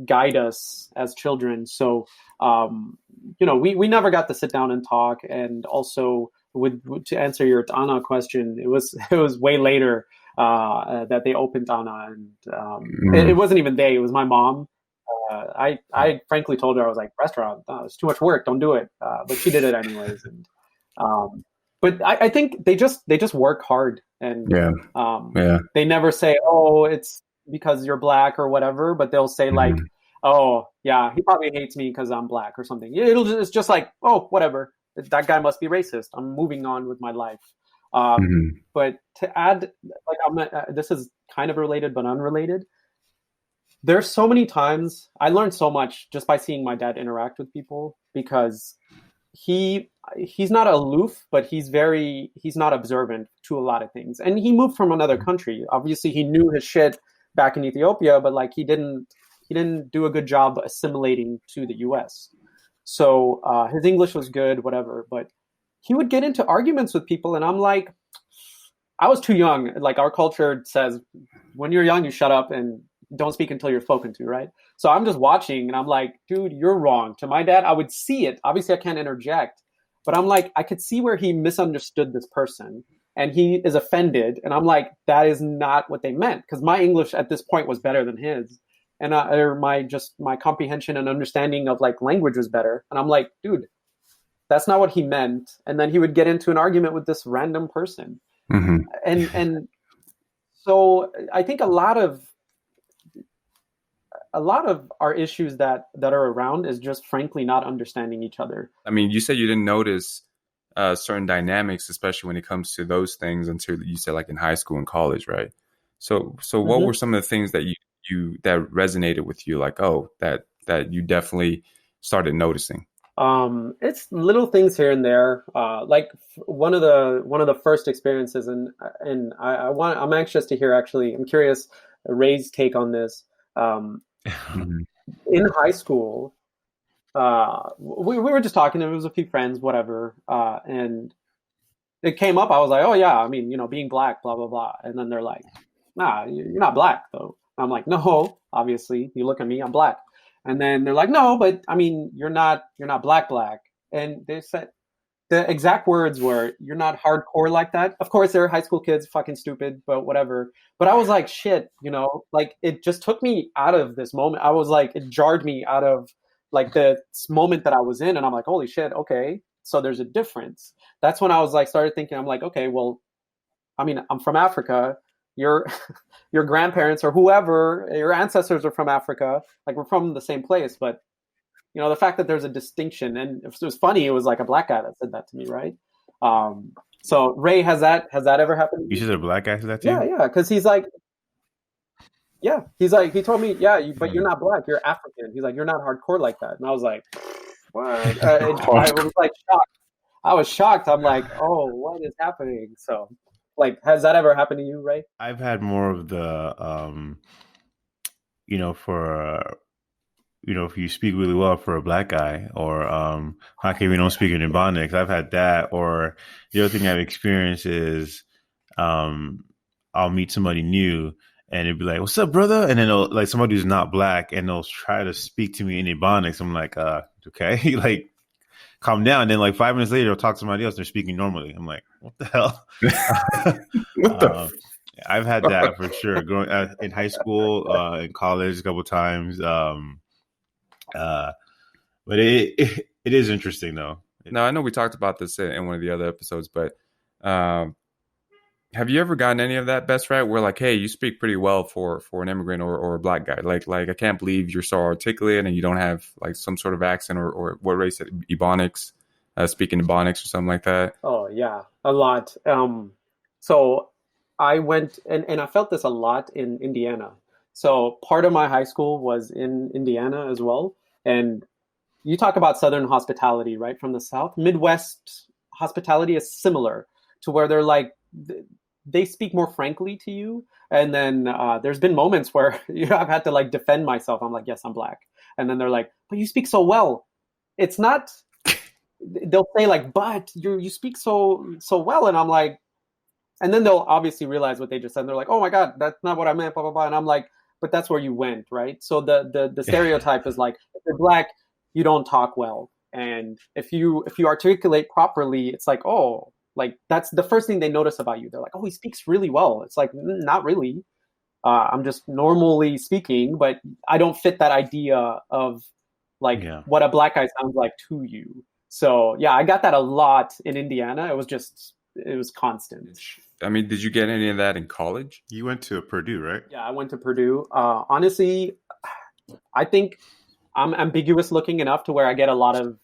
guide us as children. So, we never got to sit down and talk. And also, to answer your Tana question, it was way later that they opened Tana, and it wasn't even it was my mom. I frankly told her, I was like, restaurant, it's too much work, don't do it. But she did it anyways. And but I think they just work hard, and they never say, oh, it's because you're black or whatever, but they'll say like, oh yeah, he probably hates me because I'm black or something. It's just like, oh, whatever, that guy must be racist, I'm moving on with my life. But to add, like, this is kind of related but unrelated. There's so many times I learned so much just by seeing my dad interact with people, because he's not aloof, but he's not observant to a lot of things. And he moved from another country. Obviously, he knew his shit back in Ethiopia, but like he didn't do a good job assimilating to the US. So his English was good, whatever, but he would get into arguments with people, and I'm like, I was too young. Like our culture says, when you're young, you shut up and don't speak until you're spoken to, right? So I'm just watching, and I'm like, dude, you're wrong. To my dad, I would see it. Obviously, I can't interject, but I'm like, I could see where he misunderstood this person, and he is offended. And I'm like, that is not what they meant, because my English at this point was better than his, and my comprehension and understanding of like language was better. And I'm like, dude, that's not what he meant. And then he would get into an argument with this random person, and so I think a lot of our issues that are around is just frankly not understanding each other. I mean, you said you didn't notice certain dynamics, especially when it comes to those things, until you said like in high school and college, right? So what were some of the things that you that resonated with you, like, oh, that you definitely started noticing? It's little things here and there. Like one of the first experiences, and I'm anxious to hear, actually, I'm curious Ray's take on this. In high school, we were just talking. There was a few friends, whatever, and it came up. I was like, "Oh yeah, I mean, being black, blah blah blah." And then they're like, "Nah, you're not black though." And I'm like, no, obviously, you look at me, I'm black. And then they're like, no, but I mean, you're not black. And they said the exact words were, you're not hardcore like that. Of course, they're high school kids, fucking stupid, but whatever. But I was like, shit, like it just took me out of this moment. I was like, it jarred me out of like the moment that I was in. And I'm like, holy shit, okay. So there's a difference. That's when I was like, started thinking, I'm like, okay, well, I mean, I'm from Africa. Your grandparents or whoever, your ancestors are from Africa. Like we're from the same place, but the fact that there's a distinction, and it was funny. It was like a black guy that said that to me, right? So Ray, has that ever happened? You said a black guy said that to you? Yeah, because he's like, he told me, but you're not black, you're African. He's like, you're not hardcore like that, and I was like, what? I was like shocked. I was shocked. I'm like, oh, what is happening? So, like, has that ever happened to you, Ray? I've had more of the, if you speak really well for a black guy, or how come we don't speak in Ebonics? I've had that. Or the other thing I've experienced is I'll meet somebody new and it'd be like, what's up, brother? And then like somebody who's not black and they'll try to speak to me in Ebonics. I'm like, okay, like calm down. And then like 5 minutes later, I'll talk to somebody else. They're speaking normally. I'm like, what the hell? I've had that for sure. Growing in high school, in college a couple of times. But it is interesting though. No, I know we talked about this in one of the other episodes, but have you ever gotten any of that, Besrat, where like, hey, you speak pretty well for an immigrant or a black guy? Like I can't believe you're so articulate and you don't have like some sort of accent or what race said, Ebonics, speaking Ebonics or something like that? Oh yeah, a lot. So I went and I felt this a lot in Indiana. So part of my high school was in Indiana as well. And you talk about Southern hospitality, right? From the South. Midwest hospitality is similar to where they're like, they speak more frankly to you. And then there's been moments where I've had to like defend myself. I'm like, yes, I'm black. And then they're like, but you speak so well. It's not, they'll say like, but you speak so well. And I'm like, and then they'll obviously realize what they just said. And they're like, oh my God, that's not what I meant, blah, blah, blah. And I'm like, but that's where you went, right? So the stereotype is like, if you're black, you don't talk well. And if you articulate properly, it's like, oh, like that's the first thing they notice about you. They're like, oh, he speaks really well. It's like, not really. I'm just normally speaking, but I don't fit that idea of like what a black guy sounds like to you. So yeah, I got that a lot in Indiana. It was constant. I mean, did you get any of that in college? You went to Purdue, right? Yeah, I went to Purdue. Honestly, I think I'm ambiguous looking enough to where I get a lot of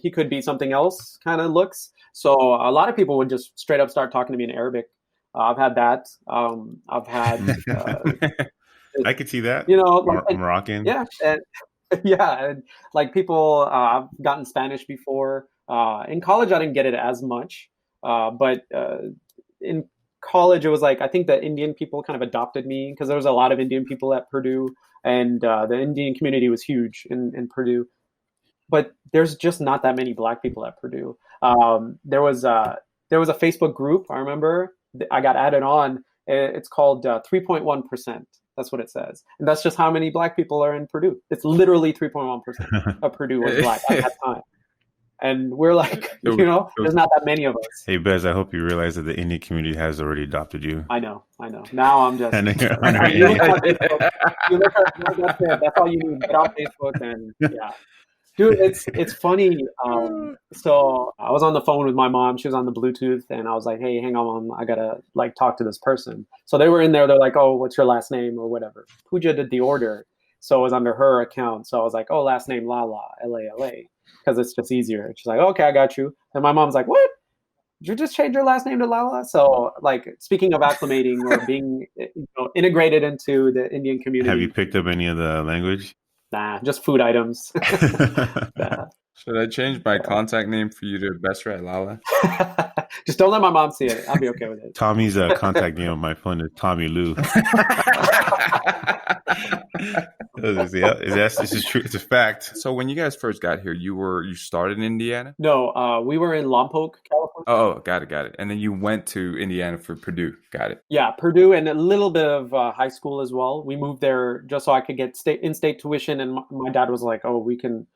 he could be something else kind of looks. So a lot of people would just straight up start talking to me in Arabic. I've had that. I've had. I could see that. Moroccan. Yeah, and like people. I've gotten Spanish before. In college, I didn't get it as much, but in college, it was like I think the Indian people kind of adopted me because there was a lot of Indian people at Purdue, and the Indian community was huge in Purdue. But there's just not that many black people at Purdue. There was a Facebook group. I remember I got added on. It's called 3.1%. That's what it says, and that's just how many black people are in Purdue. It's literally 3.1% of Purdue was black at that time. And we're like, there's not that many of us. Hey, Bez, I hope you realize that the Indian community has already adopted you. I know. Now I'm just... you look on Facebook, that's all you need. Get on Facebook and, yeah. Dude, it's funny. So I was on the phone with my mom. She was on the Bluetooth. And I was like, hey, hang on, Mom. I got to, like, talk to this person. So they were in there. They're like, oh, what's your last name or whatever. Pooja did the order. So it was under her account. So I was like, oh, last name Lala, Lala. Because it's just easier. She's like, okay, I got you. And my mom's like, what? Did you just change your last name to Lala? So, like, speaking of acclimating or being integrated into the Indian community. Have you picked up any of the language? Nah, just food items. Nah. Should I change my contact name for you to Besrat Lala? Just don't let my mom see it. I'll be okay with it. Tommy's contact name on my phone is Tommy Lou. This is true. It's a fact. So when you guys first got here, you started in Indiana? No, we were in Lompoc, California. Oh, got it. And then you went to Indiana for Purdue. Got it. Yeah, Purdue and a little bit of high school as well. We moved there just so I could get in-state tuition, and my dad was like, "Oh, we can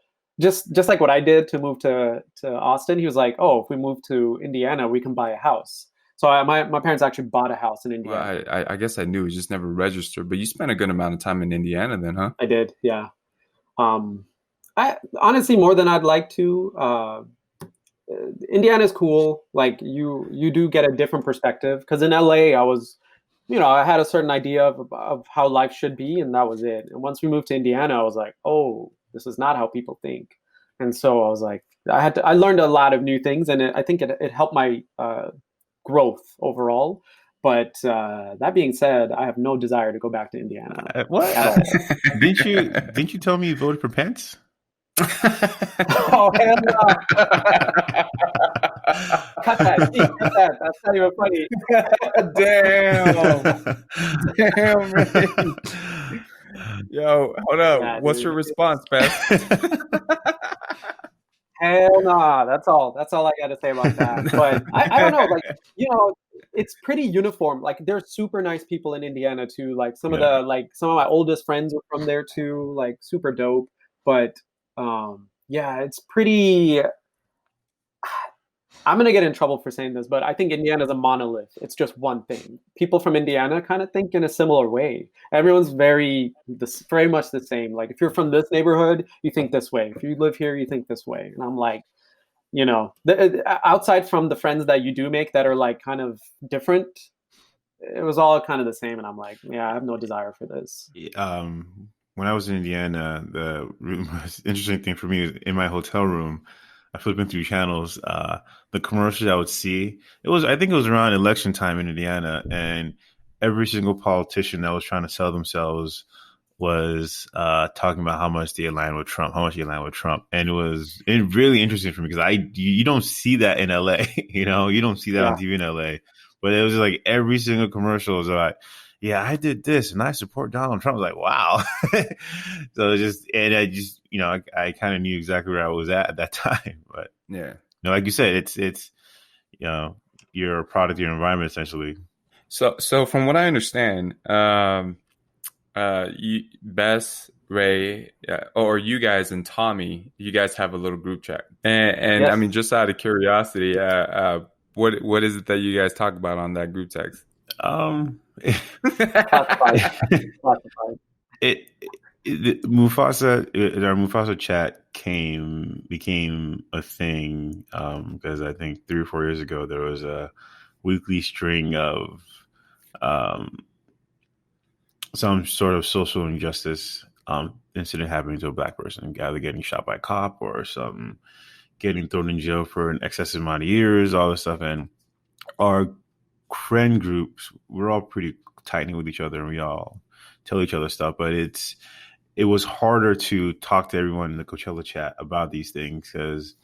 just like what I did to move to Austin." He was like, "Oh, if we move to Indiana, we can buy a house." So my parents actually bought a house in Indiana. Well, I guess I knew, it just never registered. But you spent a good amount of time in Indiana then, huh? I did, yeah. I honestly more than I'd like to. Indiana's cool. Like you do get a different perspective because in LA I had a certain idea of how life should be, and that was it. And once we moved to Indiana, I was like, oh, this is not how people think. And so I was like, I learned a lot of new things, and I think it helped my growth overall. But that being said, I have no desire to go back to Indiana. What? At all. Didn't you tell me you voted for Pence? Oh, hell no. Cut that. That's not even funny. Damn, man. Yo, hold up. Yeah, what's your response, Beth? Hell nah. That's all I got to say about that. But I don't know. Like, it's pretty uniform. Like, there's super nice people in Indiana too. Like some of my oldest friends are from there too. Like, super dope. But yeah, it's pretty. I'm gonna get in trouble for saying this, but I think Indiana is a monolith. It's just one thing. People from Indiana kind of think in a similar way. Everyone's very much the same. Like if you're from this neighborhood, you think this way. If you live here, you think this way. And I'm like, outside from the friends that you do make that are like kind of different, it was all kind of the same. And I'm like, yeah, I have no desire for this. When I was in Indiana, the most interesting thing for me is in my hotel room, I flipping through channels, the commercials I would see, I think it was around election time in Indiana, and every single politician that was trying to sell themselves was talking about how much they aligned with Trump, And it was really interesting for me because you don't see that in LA, you don't see that on TV in LA, but it was like every single commercial was like, yeah, I did this and I support Donald Trump. I was like, wow. So I kind of knew exactly where I was at that time. But yeah, like you said, it's you're a product of your environment essentially. So from what I understand, Bess, Ray, or you guys and Tommy, you guys have a little group chat, and yes. I mean, just out of curiosity, what is it that you guys talk about on that group text? Classified. Our Mufasa chat became a thing because I think 3 or 4 years ago there was a weekly string of some sort of social injustice incident happening to a Black person, either getting shot by a cop or some getting thrown in jail for an excessive amount of years, all this stuff. And our friend groups, we're all pretty tight with each other and we all tell each other stuff, but it was harder to talk to everyone in the Coachella chat about these things because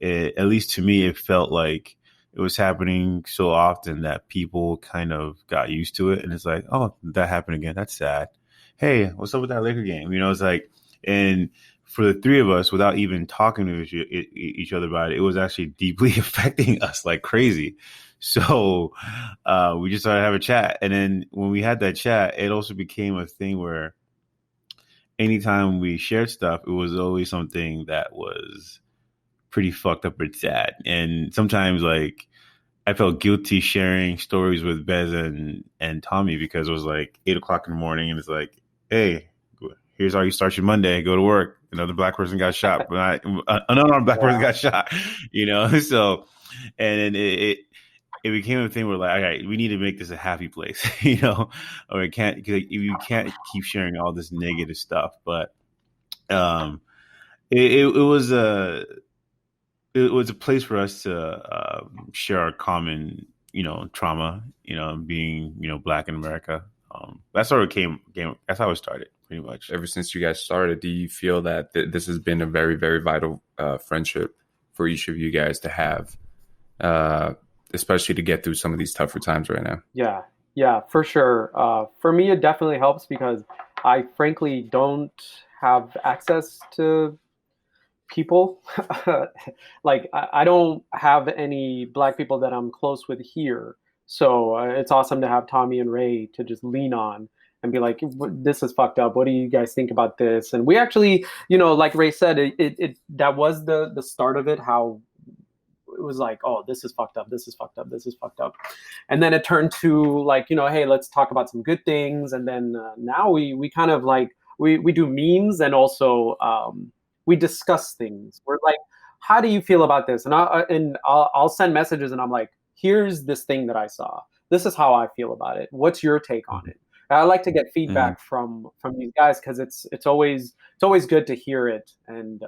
at least to me, it felt like it was happening so often that people kind of got used to it. And it's like, oh, that happened again. That's sad. Hey, what's up with that Laker game? It's like, and for the three of us, without even talking to each other about it, it was actually deeply affecting us like crazy. So we just started to have a chat. And then when we had that chat, it also became a thing where anytime we shared stuff, it was always something that was pretty fucked up or sad. And sometimes like I felt guilty sharing stories with Bez and Tommy because it was like 8:00 in the morning and it's like, hey, here's how you start your Monday, go to work. Another Black person got shot. Another Black person got shot, So, and it became a thing where like, all right, we need to make this a happy place, or you can't keep sharing all this negative stuff. But it was a place for us to share our common, trauma, being, Black in America. That sort of came. That's how it started, pretty much. Ever since you guys started, do you feel that this has been a very, very vital friendship for each of you guys to have, especially to get through some of these tougher times right now? Yeah, for sure. For me, it definitely helps because I frankly don't have access to people. Like I don't have any Black people that I'm close with here, so it's awesome to have Tommy and Ray to just lean on and be like, this is fucked up, what do you guys think about this? And we actually, like Ray said, it that was the start of it, how it was like, oh, this is fucked up, this is fucked up, this is fucked up. And then it turned to like, hey, let's talk about some good things. And then now we kind of like, we do memes, and also we discuss things. We're like, how do you feel about this? And I'll send messages, and I'm like, here's this thing that I saw. This is how I feel about it. What's your take on it? And I like to get feedback from these guys, because it's always good to hear it. And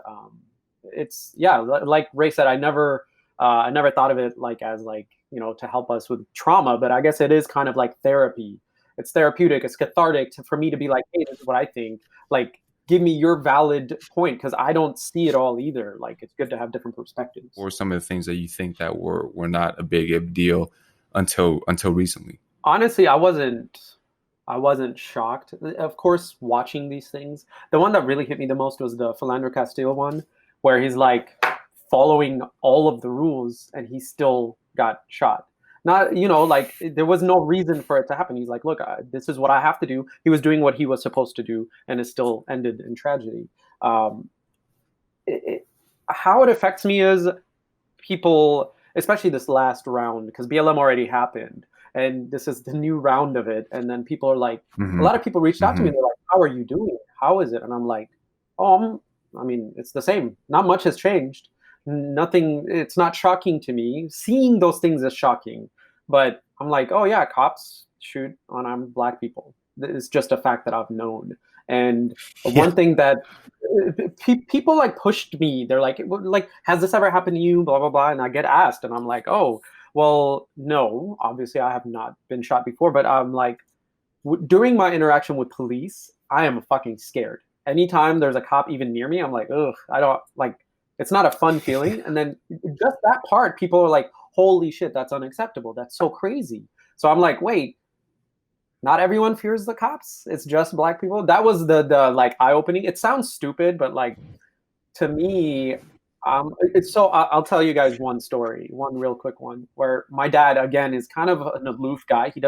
it's, yeah, like Ray said, I never thought of it like as like, to help us with trauma, but I guess it is kind of like therapy. It's therapeutic. It's cathartic for me to be like, hey, this is what I think. Like, give me your valid point, because I don't see it all either. Like, it's good to have different perspectives. Or some of the things that you think that were not a big deal until recently. Honestly, I wasn't shocked. Of course, watching these things, the one that really hit me the most was the Philander Castile one, where he's like following all of the rules and he still got shot. Not, like there was no reason for it to happen. He's like, look, this is what I have to do. He was doing what he was supposed to do, and it still ended in tragedy. How it affects me is people, especially this last round, because BLM already happened, and this is the new round of it. And then people are like, a lot of people reached out to me, and they're like, how are you doing? How is it? And I'm like, it's the same. Not much has changed. Nothing, it's not shocking to me. Seeing those things is shocking, but I'm like, oh yeah, cops shoot unarmed Black people. It's just a fact that I've known. And one thing that people like pushed me, they're like, has this ever happened to you, blah blah blah, and I get asked, and I'm like, oh well, no, obviously I have not been shot before, but I'm like, during my interaction with police, I am fucking scared. Anytime there's a cop even near me, I'm like, ugh, I don't like. It's not a fun feeling. And then just that part, people are like, holy shit, that's unacceptable. That's so crazy. So I'm like, wait, not everyone fears the cops. It's just Black people. That was the like eye-opening. It sounds stupid, but like to me, it's so. I'll tell you guys one story, one real quick one, where my dad, again, is kind of an aloof guy. He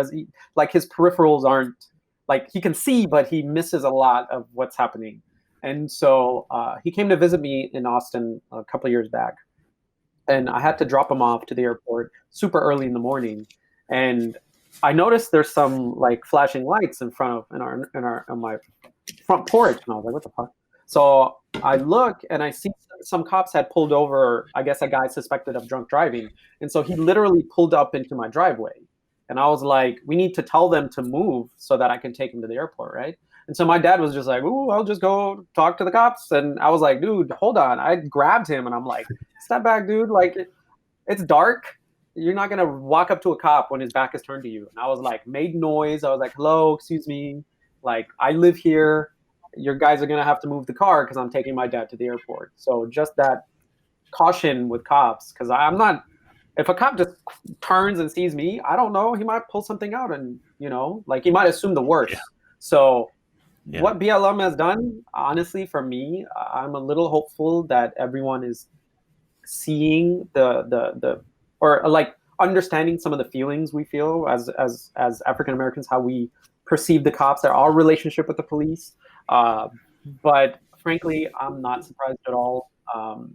like his peripherals aren't like, he can see, but he misses a lot of what's happening. And so he came to visit me in Austin a couple of years back, and I had to drop him off to the airport super early in the morning. And I noticed there's some like flashing lights in my front porch, and I was like, what the fuck? So I look, and I see some cops had pulled over, I guess, a guy suspected of drunk driving. And so he literally pulled up into my driveway. And I was like, we need to tell them to move so that I can take him to the airport, right? And so my dad was just like, ooh, I'll just go talk to the cops. And I was like, dude, hold on. I grabbed him, and I'm like, step back, dude. Like, it's dark. You're not going to walk up to a cop when his back is turned to you. And I was like, made noise. I was like, hello, excuse me. Like, I live here. Your guys are going to have to move the car because I'm taking my dad to the airport. So just that caution with cops, because I'm not, if a cop just turns and sees me, I don't know. He might pull something out, and, like, he might assume the worst. Yeah. So what BLM has done, honestly, for me, I'm a little hopeful that everyone is seeing or like understanding some of the feelings we feel as African Americans, how we perceive the cops, our relationship with the police. But frankly, I'm not surprised at all.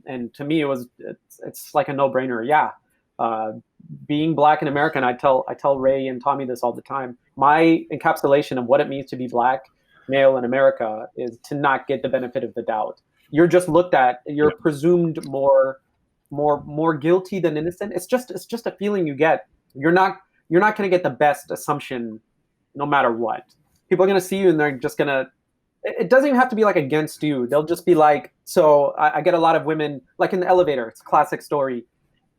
And to me, it's like a no-brainer. Yeah. Being Black in America, and I tell Ray and Tommy this all the time, my encapsulation of what it means to be Black male in America is to not get the benefit of the doubt. You're just looked at, you're presumed more guilty than innocent. It's just a feeling you get. You're not going to get the best assumption no matter what. People are going to see you, and they're just going to, it doesn't even have to be like against you. They'll just be like, so I get a lot of women, like in the elevator, it's a classic story.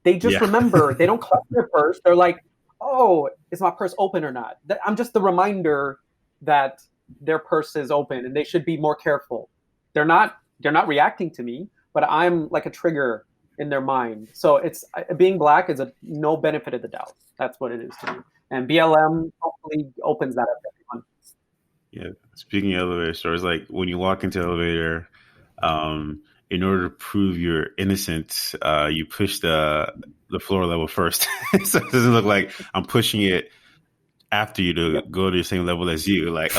They just remember, they don't collect their purse. They're like, oh, is my purse open or not? I'm just the reminder that their purse is open and they should be more careful. They're not reacting to me, but I'm like a trigger in their mind. So it's, being Black is a no benefit of the doubt. That's what it is to me. And BLM hopefully opens that up to everyone. Yeah. Speaking of elevator stories, like when you walk into the elevator, in order to prove your innocence, you push the floor level first. So it doesn't look like I'm pushing it after you to go to the same level as you. Like,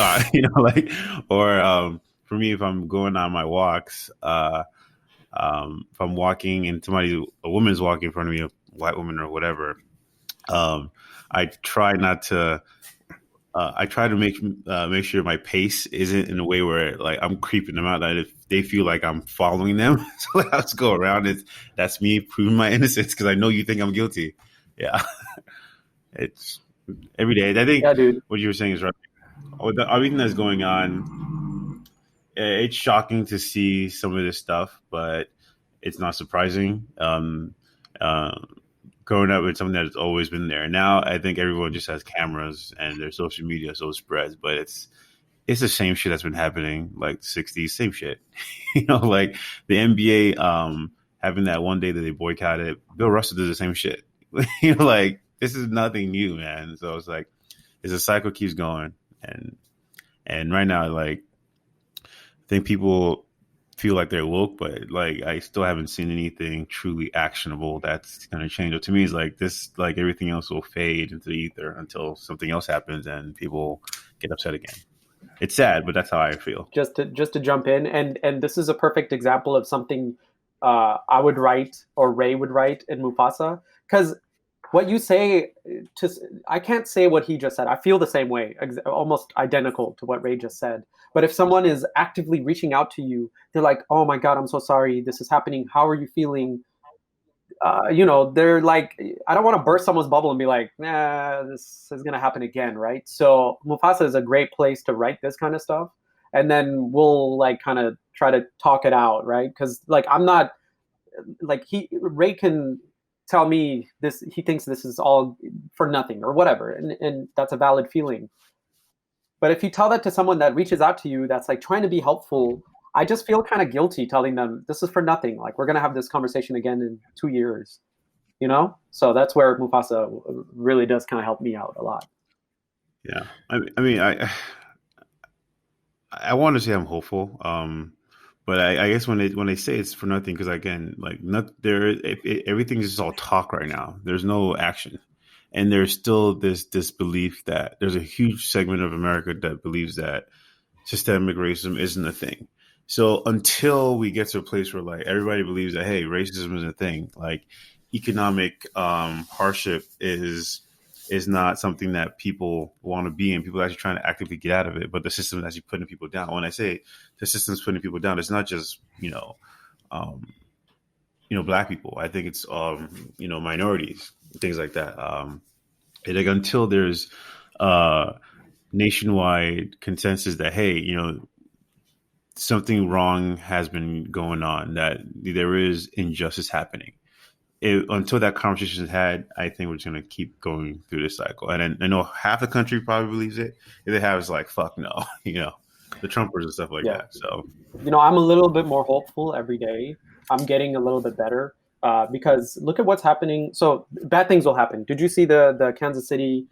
or for me, if I'm going on my walks, if I'm walking and a woman's walking in front of me, a white woman or whatever, I try not to. I try to make sure my pace isn't in a way where like I'm creeping them out. That if they feel like I'm following them, so like, I'll just go around. That's me proving my innocence because I know you think I'm guilty. Yeah, it's every day. I think what you were saying is right. Everything that's going on, it's shocking to see some of this stuff, but it's not surprising. Growing up with something that's always been there. Now I think everyone just has cameras and their social media, so it spreads. But it's the same shit that's been happening like the 60s, same shit. Like the NBA having that one day that they boycotted. Bill Russell did the same shit. Like this is nothing new, man. So it's like the cycle keeps going, and right now, like I think people feel like they're woke, but like I still haven't seen anything truly actionable that's going to change. It to me is like this, like everything else will fade into the ether until something else happens and people get upset again. It's sad, but that's how I feel. Just to jump in, and this is a perfect example of something I would write or Ray would write in Mufasa, because what you say I can't say what he just said. I feel the same way, almost identical to what Ray just said. But if someone is actively reaching out to you, they're like, "Oh my God, I'm so sorry. This is happening. How are you feeling?" They're like, I don't want to burst someone's bubble and be like, "Nah, this is going to happen again," right? So Mufasa is a great place to write this kind of stuff. And then we'll like kind of try to talk it out, right? Because like I'm not like Ray can tell me this, he thinks this is all for nothing or whatever, and that's a valid feeling. But if you tell that to someone that reaches out to you that's like trying to be helpful, I just feel kind of guilty telling them this is for nothing. Like we're going to have this conversation again in 2 years, So that's where Mufasa really does kind of help me out a lot. Yeah. I mean, I want to say I'm hopeful. But I guess when they say it's for nothing, because again, like everything's just all talk right now. There's no action. And there's still this belief that there's a huge segment of America that believes that systemic racism isn't a thing. So until we get to a place where like everybody believes that, hey, racism is a thing, like economic hardship is not something that people want to be in. People are actually trying to actively get out of it, but the system is actually putting people down. When I say the system is putting people down, it's not just, Black people. I think it's, minorities, things like that. And like until there's nationwide consensus that, hey, something wrong has been going on, that there is injustice happening. Until that conversation is had, I think we're just going to keep going through this cycle. And I know half the country probably believes it. If they have, it's like, fuck no, the Trumpers and stuff like that. So, I'm a little bit more hopeful every day. I'm getting a little bit better because look at what's happening. So bad things will happen. Did you see the Kansas City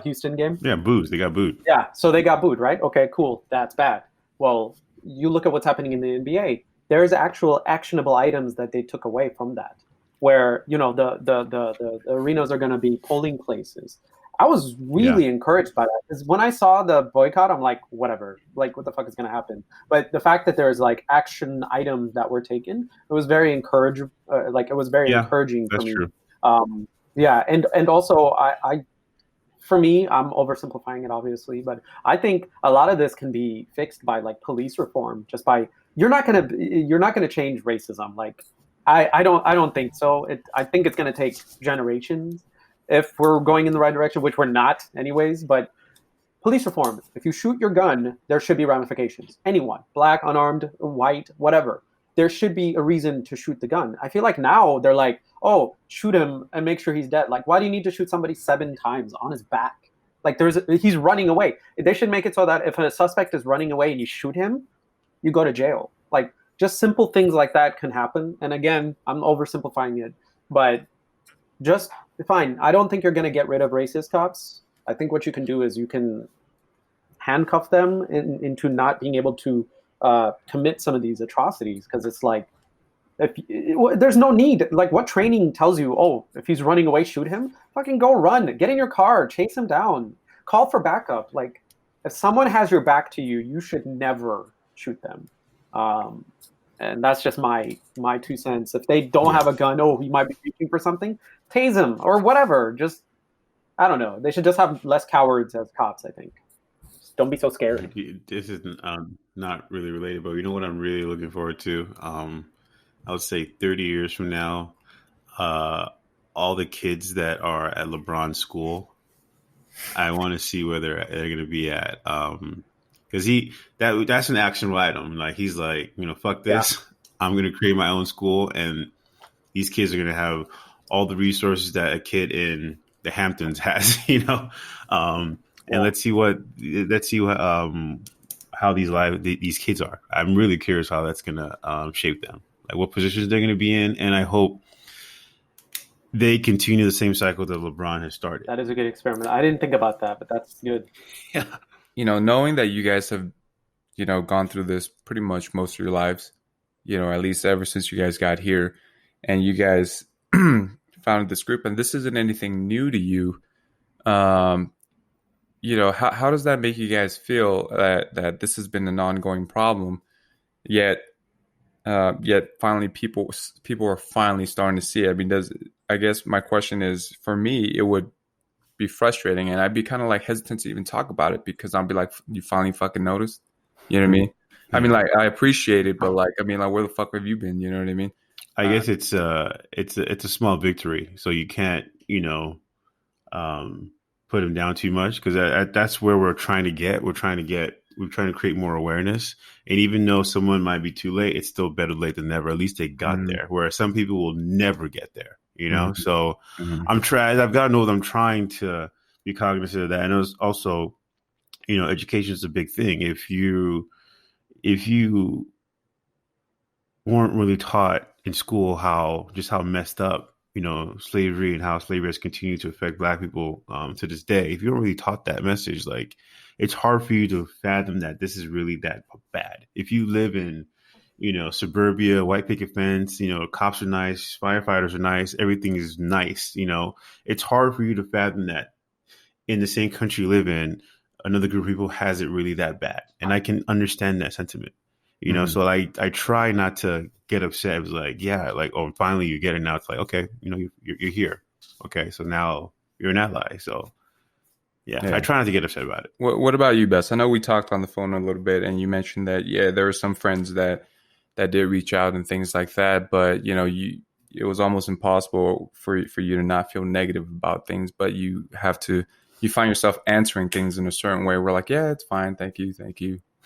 Houston game? Yeah, booed. They got booed. Yeah, so they got booed, right? Okay, cool. That's bad. Well, you look at what's happening in the NBA. There's actual actionable items that they took away from that, where the arenas are going to be polling places. I was really encouraged by that because when I saw the boycott, I'm like, whatever, like what the fuck is going to happen? But the fact that there's like action items that were taken, it was very encouraging. It was very encouraging for me. True. And also for me, I'm oversimplifying it obviously, but I think a lot of this can be fixed by like police reform. Just by you're not gonna change racism. Like I don't think so. I think it's gonna take generations if we're going in the right direction, which we're not anyways. But police reform. If you shoot your gun, there should be ramifications. Anyone, black, unarmed, white, whatever. There should be a reason to shoot the gun. I feel like now they're like, oh, shoot him and make sure he's dead. Like, why do you need to shoot somebody 7 times on his back? Like, he's running away. They should make it so that if a suspect is running away and you shoot him, you go to jail. Like, just simple things like that can happen. And again, I'm oversimplifying it, but just fine. I don't think you're going to get rid of racist cops. I think what you can do is you can handcuff them into not being able to commit some of these atrocities, because it's like There's no need. Like, what training tells you, oh, if he's running away, shoot him? Fucking go run. Get in your car. Chase him down. Call for backup. Like, if someone has your back to you, you should never shoot them. And that's just my 2 cents. If they don't have a gun, oh, he might be reaching for something, tase him or whatever. Just, I don't know. They should just have less cowards as cops, I think. Just don't be so scared. This is not really related, but you know what I'm really looking forward to? I would say 30 years from now, all the kids that are at LeBron's school, I want to see where they're going to be at. Because that's an actionable item. Like, he's like, fuck this. Yeah. I'm going to create my own school, and these kids are going to have all the resources that a kid in the Hamptons has, And let's see how these kids are. I'm really curious how that's going to shape them. Like, what positions they're going to be in, and I hope they continue the same cycle that LeBron has started. That is a good experiment. I didn't think about that, but that's good. Yeah. Knowing that you guys have, gone through this pretty much most of your lives, at least ever since you guys got here, and you guys founded this group, and this isn't anything new to you. How does that make you guys feel that this has been an ongoing problem, yet finally people are finally starting to see it? I mean, I guess my question is, for me, it would be frustrating, and I'd be kind of like hesitant to even talk about it, because I'll be like, you finally fucking noticed? You know what I mean? I mean, like, I appreciate it, but like, I mean, like, where the fuck have you been? You know what I mean? I guess it's a small victory, so you can't, put them down too much, because that's where we're trying to get. We're trying to create more awareness. And even though someone might be too late, it's still better late than never. At least they got there, whereas some people will never get there, So I've got to know that I'm trying to be cognizant of that. And it was also, education is a big thing. If you weren't really taught in school how messed up, slavery and how slavery has continued to affect Black people to this day. If you don't really taught that message, like, it's hard for you to fathom that this is really that bad. If you live in, suburbia, white picket fence, cops are nice, firefighters are nice, everything is nice, it's hard for you to fathom that in the same country you live in, another group of people has it really that bad. And I can understand that sentiment. So I try not to get upset. It was like, oh, finally you get it now. It's like, okay, you're here. Okay, so now you're an ally. So yeah, I try not to get upset about it. What about you, Bess? I know we talked on the phone a little bit, and you mentioned that, there were some friends that did reach out and things like that, but it was almost impossible for you to not feel negative about things, but you find yourself answering things in a certain way. We're like, yeah, it's fine. Thank you.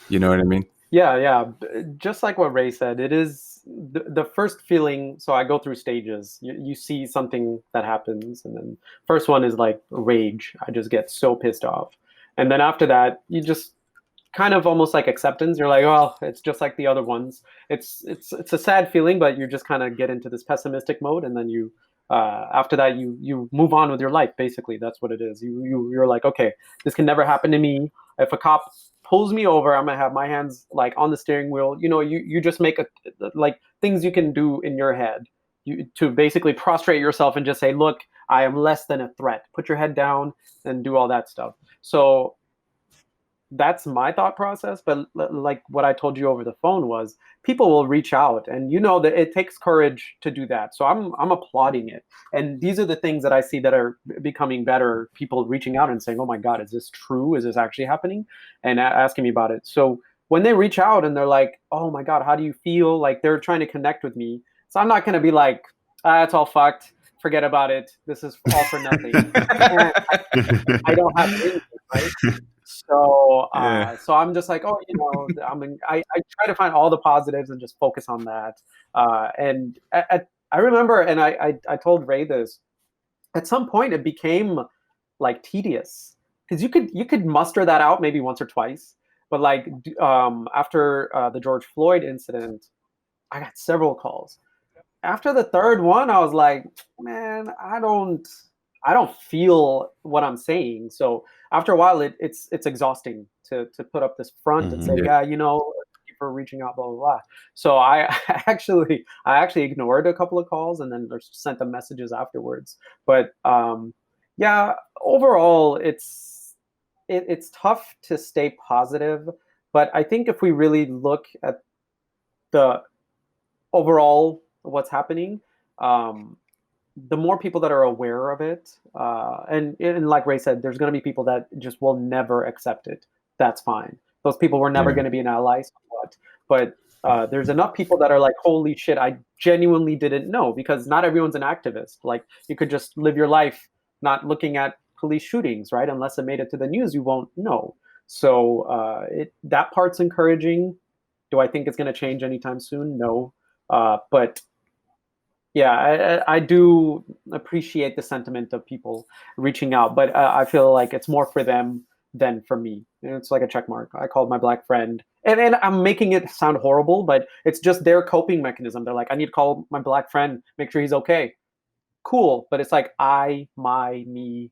You know what I mean? Yeah. Just like what Ray said, it is the first feeling. So I go through stages. You see something that happens, and then first one is like rage. I just get so pissed off. And then after that, you just kind of almost like acceptance. You're like, oh, it's just like the other ones. It's a sad feeling, but you just kind of get into this pessimistic mode. And then you, after that, you move on with your life. Basically, that's what it is. You're like, okay, this can never happen to me. If a cop pulls me over, I'm gonna have my hands like on the steering wheel. You just make like things you can do in your head to basically prostrate yourself and just say, look, I am less than a threat. Put your head down and do all that stuff. So that's my thought process. But like what I told you over the phone was, people will reach out, and that it takes courage to do that. So I'm applauding it. And these are the things that I see that are becoming better. People reaching out and saying, oh my God, is this true? Is this actually happening? And asking me about it. So when they reach out and they're like, oh my God, how do you feel? Like, they're trying to connect with me. So I'm not going to be like, it's all fucked. Forget about it. This is all for nothing. I don't have anything, right? So I'm just like, oh, I try to find all the positives and just focus on that. And I remember, and I told Ray this, at some point it became like tedious, because you could muster that out maybe once or twice, but like after the George Floyd incident, I got several calls. After the third one, I was like, man, I don't feel what I'm saying. So after a while, it's exhausting to put up this front and say, keep for reaching out, blah blah blah. So I actually ignored a couple of calls and then just sent them messages afterwards. But yeah, overall it's tough to stay positive. But I think if we really look at the overall what's happening, the more people that are aware of it, and like Ray said, there's going to be people that just will never accept it. That's fine. Those people were never going to be an ally, somewhat. But there's enough people that are like, holy shit, I genuinely didn't know, because not everyone's an activist. Like, you could just live your life not looking at police shootings, right? Unless it made it to the news, you won't know. So that part's encouraging. Do I think it's going to change anytime soon? No. But yeah, I do appreciate the sentiment of people reaching out, but I feel like it's more for them than for me. And it's like a check mark. I called my Black friend, and I'm making it sound horrible, but it's just their coping mechanism. They're like, I need to call my Black friend, make sure he's okay. Cool, but it's like me,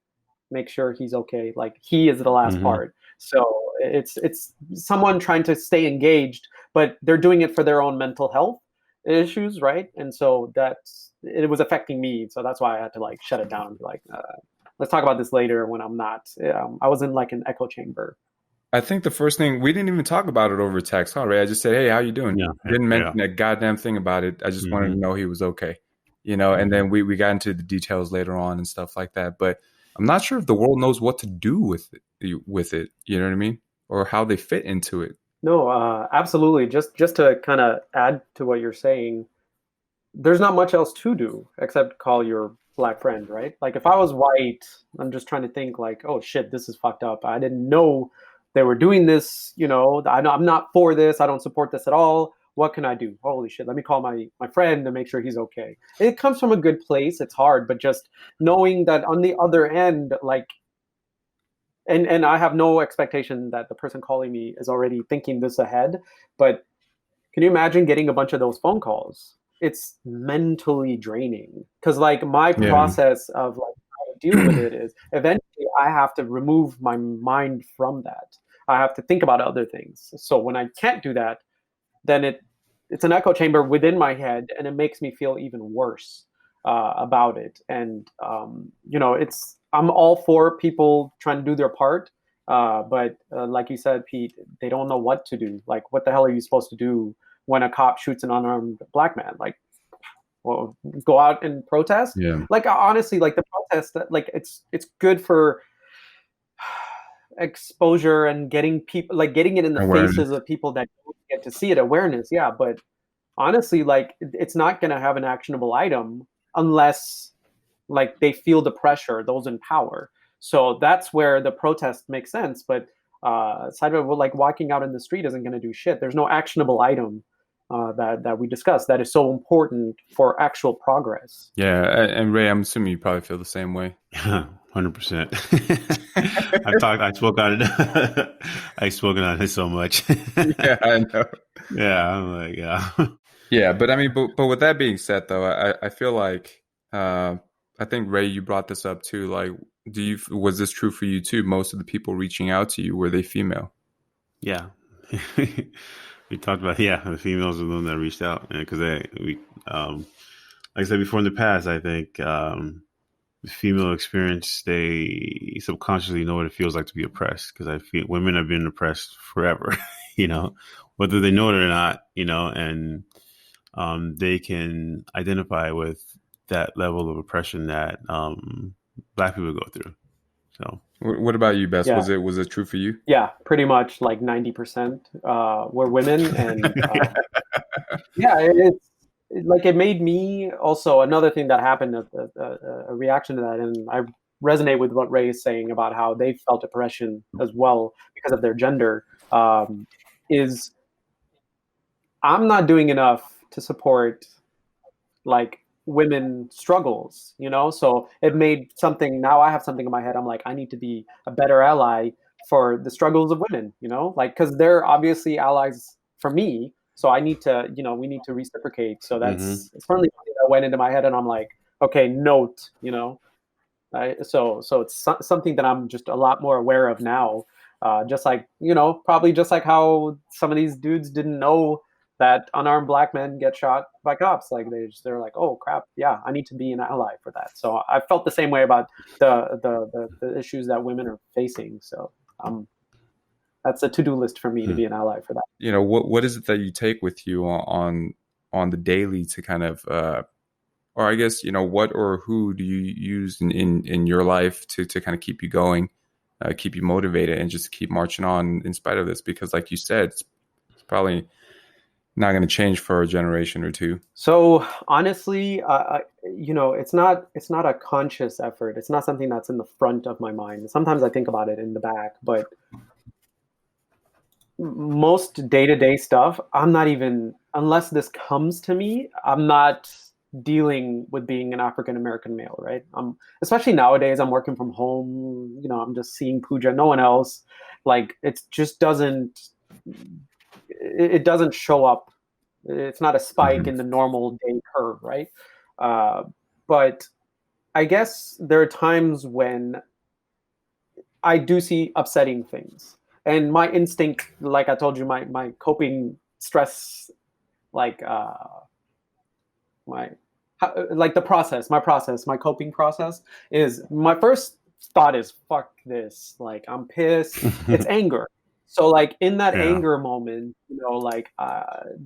make sure he's okay. Like, he is the last part. So it's someone trying to stay engaged, but they're doing it for their own mental health issues, right? And so it was affecting me. So that's why I had to like shut it down and be like, let's talk about this later when I'm not. I was in like an echo chamber. I think the first thing, we didn't even talk about it over text, huh, Ray? I just said, hey, how you doing? Yeah, didn't mention a goddamn thing about it. I just wanted to know he was okay, and then we got into the details later on and stuff like that. But I'm not sure if the world knows what to do with it, you know what I mean? Or how they fit into it. No, absolutely. Just to kind of add to what you're saying, there's not much else to do except call your Black friend, right? Like, if I was white, I'm just trying to think like, oh shit, this is fucked up. I didn't know they were doing this. I'm not for this. I don't support this at all. What can I do? Holy shit, let me call my friend to make sure he's okay. It comes from a good place. It's hard, but just knowing that on the other end, like, and I have no expectation that the person calling me is already thinking this ahead, but can you imagine getting a bunch of those phone calls? It's mentally draining, because like my process of like how to deal with it is eventually I have to remove my mind from that. I have to think about other things. So when I can't do that, then it's an echo chamber within my head, and it makes me feel even worse about it. And I'm all for people trying to do their part, but like you said, Pete, they don't know what to do. Like, what the hell are you supposed to do when a cop shoots an unarmed Black man? Like, well, go out and protest? Yeah. Like, honestly, like the protest, like it's good for exposure and getting people, like getting it in the faces of people that don't get to see it. Awareness, yeah, but honestly, like, it's not going to have an actionable item unless like they feel the pressure, those in power. So that's where the protest makes sense. But aside of like walking out in the street isn't going to do shit. There's no actionable item that we discussed that is so important for actual progress. Yeah, and Ray, I'm assuming you probably feel the same way. 100%. I spoke on it. I've spoken on it so much. Yeah, I know. Yeah, I'm like, yeah. Yeah, but I mean, but with that being said, though, I feel like I think Ray, you brought this up too. Like, was this true for you too? Most of the people reaching out to you, were they female? Yeah. We talked about, the females are the ones that reached out, because like I said before in the past, I think the female experience, they subconsciously know what it feels like to be oppressed, because I feel women have been oppressed forever, whether they know it or not, and they can identify with that level of oppression that Black people go through. So, what about you, Bess? Yeah. Was it true for you? Yeah, pretty much like 90% were women, and it's like it made me also another thing that happened, a reaction to that, and I resonate with what Ray is saying about how they felt oppression as well because of their gender. Is I'm not doing enough to support like women struggles, so it made something. Now I have something in my head. I'm like, I need to be a better ally for the struggles of women, like, because they're obviously allies for me, so I need to, we need to reciprocate. So that's it's finally that went into my head, and I'm like, okay, note, so it's something that I'm just a lot more aware of now. Just like, probably just like how some of these dudes didn't know that unarmed black men get shot by cops. Like they're like, oh crap, yeah, I need to be an ally for that. So I felt the same way about the issues that women are facing. So that's a to-do list for me to be an ally for that. What is it that you take with you on the daily to kind of, or I guess, what or who do you use in your life to kind of keep you going, keep you motivated, and just keep marching on in spite of this? Because like you said, it's probably not going to change for a generation or two. So honestly, it's not a conscious effort. It's not something that's in the front of my mind. Sometimes I think about it in the back, but most day-to-day stuff, I'm not even, unless this comes to me, I'm not dealing with being an African American male, right? Especially nowadays, I'm working from home. I'm just seeing Pooja, no one else. Like it just doesn't show up. It's not a spike in the normal day curve, right? But I guess there are times when I do see upsetting things, and my instinct, like I told you, my coping stress, like my coping process is, my first thought is fuck this. Like I'm pissed. It's anger. So like in that anger moment,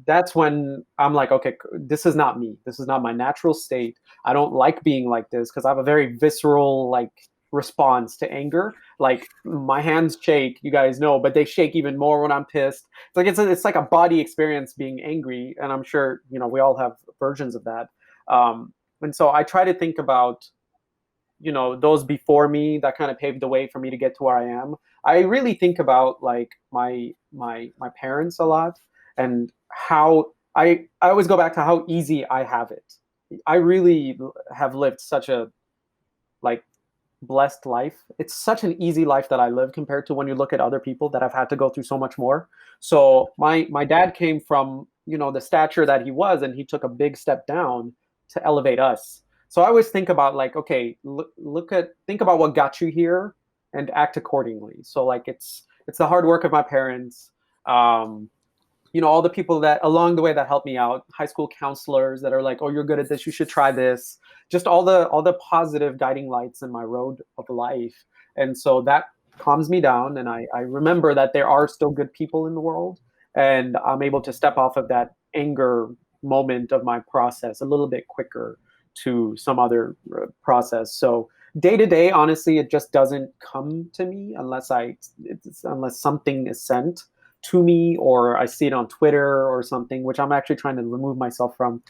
that's when I'm like, okay, this is not me. This is not my natural state. I don't like being like this because I have a very visceral response to anger. Like my hands shake, you guys know, but they shake even more when I'm pissed. It's like a body experience being angry, and I'm sure we all have versions of that. And so I try to think about those before me that kind of paved the way for me to get to where I am. I really think about like my parents a lot, and how I always go back to how easy I have it. I really have lived such a blessed life. It's such an easy life that I live compared to when you look at other people that have had to go through so much more. So my dad came from the stature that he was, and he took a big step down to elevate us. So I always think about okay, think about what got you here and act accordingly. So like it's the hard work of my parents, all the people that along the way that helped me out, high school counselors that are like, oh, you're good at this, you should try this. Just all the positive guiding lights in my road of life. And so that calms me down, and I remember that there are still good people in the world, and I'm able to step off of that anger moment of my process a little bit quicker to some other process. So day to day, honestly, it just doesn't come to me unless something is sent to me, or I see it on Twitter or something, which I'm actually trying to remove myself from.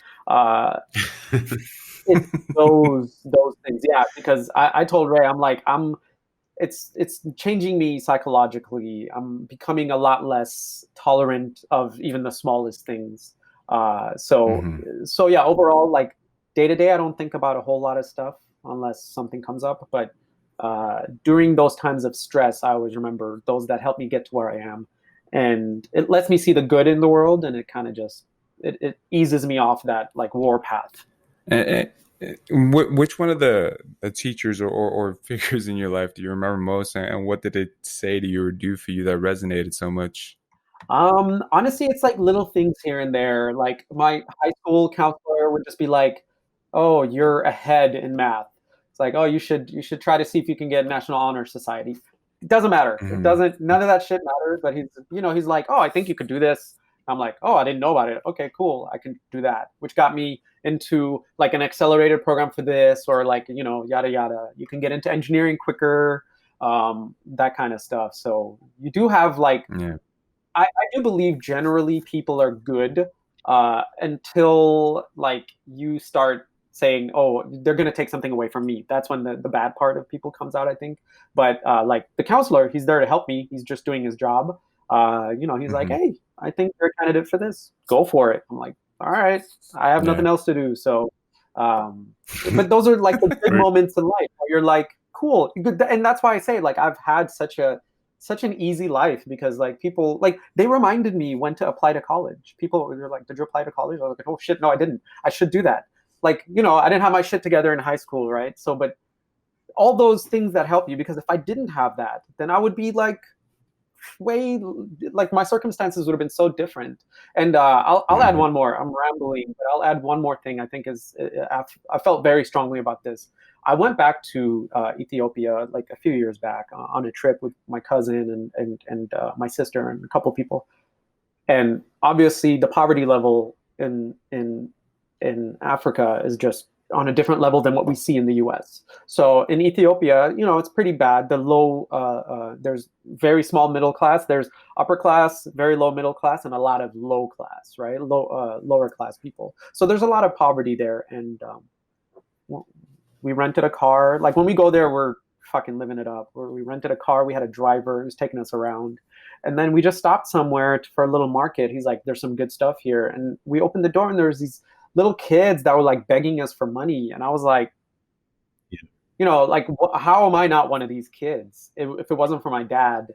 It's those things, yeah. Because I told Ray, it's changing me psychologically. I'm becoming a lot less tolerant of even the smallest things. So yeah, overall, like day to day, I don't think about a whole lot of stuff unless something comes up. But during those times of stress, I always remember those that help me get to where I am, and it lets me see the good in the world, and it kind of just it eases me off that war path. And which one of the teachers or figures in your life do you remember most, and what did it say to you or do for you that resonated so much? Honestly, it's like little things here and there. Like my high school counselor would just be like, "Oh, you're ahead in math." It's like, "Oh, you should try to see if you can get National Honor Society." It doesn't matter. It doesn't. None of that shit matters. But he's like, "Oh, I think you could do this." I'm like, "Oh, I didn't know about it. Okay, cool. I can do that." Which got me into like an accelerated program for this, or yada yada. You can get into engineering quicker, that kind of stuff. So you do have I do believe generally people are good until you start saying, oh, they're going to take something away from me. That's when the bad part of people comes out, I think. But the counselor, he's there to help me. He's just doing his job. He's like, hey, I think you're a candidate for this. Go for it. I'm like, all right, I have nothing else to do. So, but those are like the good moments in life where you're like, cool. And that's why I say I've had such an easy life, because people they reminded me when to apply to college. People were like, did you apply to college? I was like, oh shit, no, I didn't. I should do that. I didn't have my shit together in high school, right? So, but all those things that help you, because if I didn't have that, then I would be way, like my circumstances would have been so different. And I'll add one more. I'm rambling, but I'll add one more thing. I think I felt very strongly about this. I went back to Ethiopia like a few years back on a trip with my cousin and my sister and a couple people. And obviously, the poverty level in Africa is just on a different level than what we see in the U.S. So in Ethiopia, it's pretty bad. There's very small middle class. There's upper class, very low middle class, and a lot of low class, right? Lower class people. So there's a lot of poverty there. And we rented a car. Like when we go there, we're fucking living it up. We rented a car. We had a driver who was taking us around. And then we just stopped somewhere for a little market. He's like, there's some good stuff here. And we opened the door and there was these little kids that were like begging us for money. And I was like, like, how am I not one of these kids? If it wasn't for my dad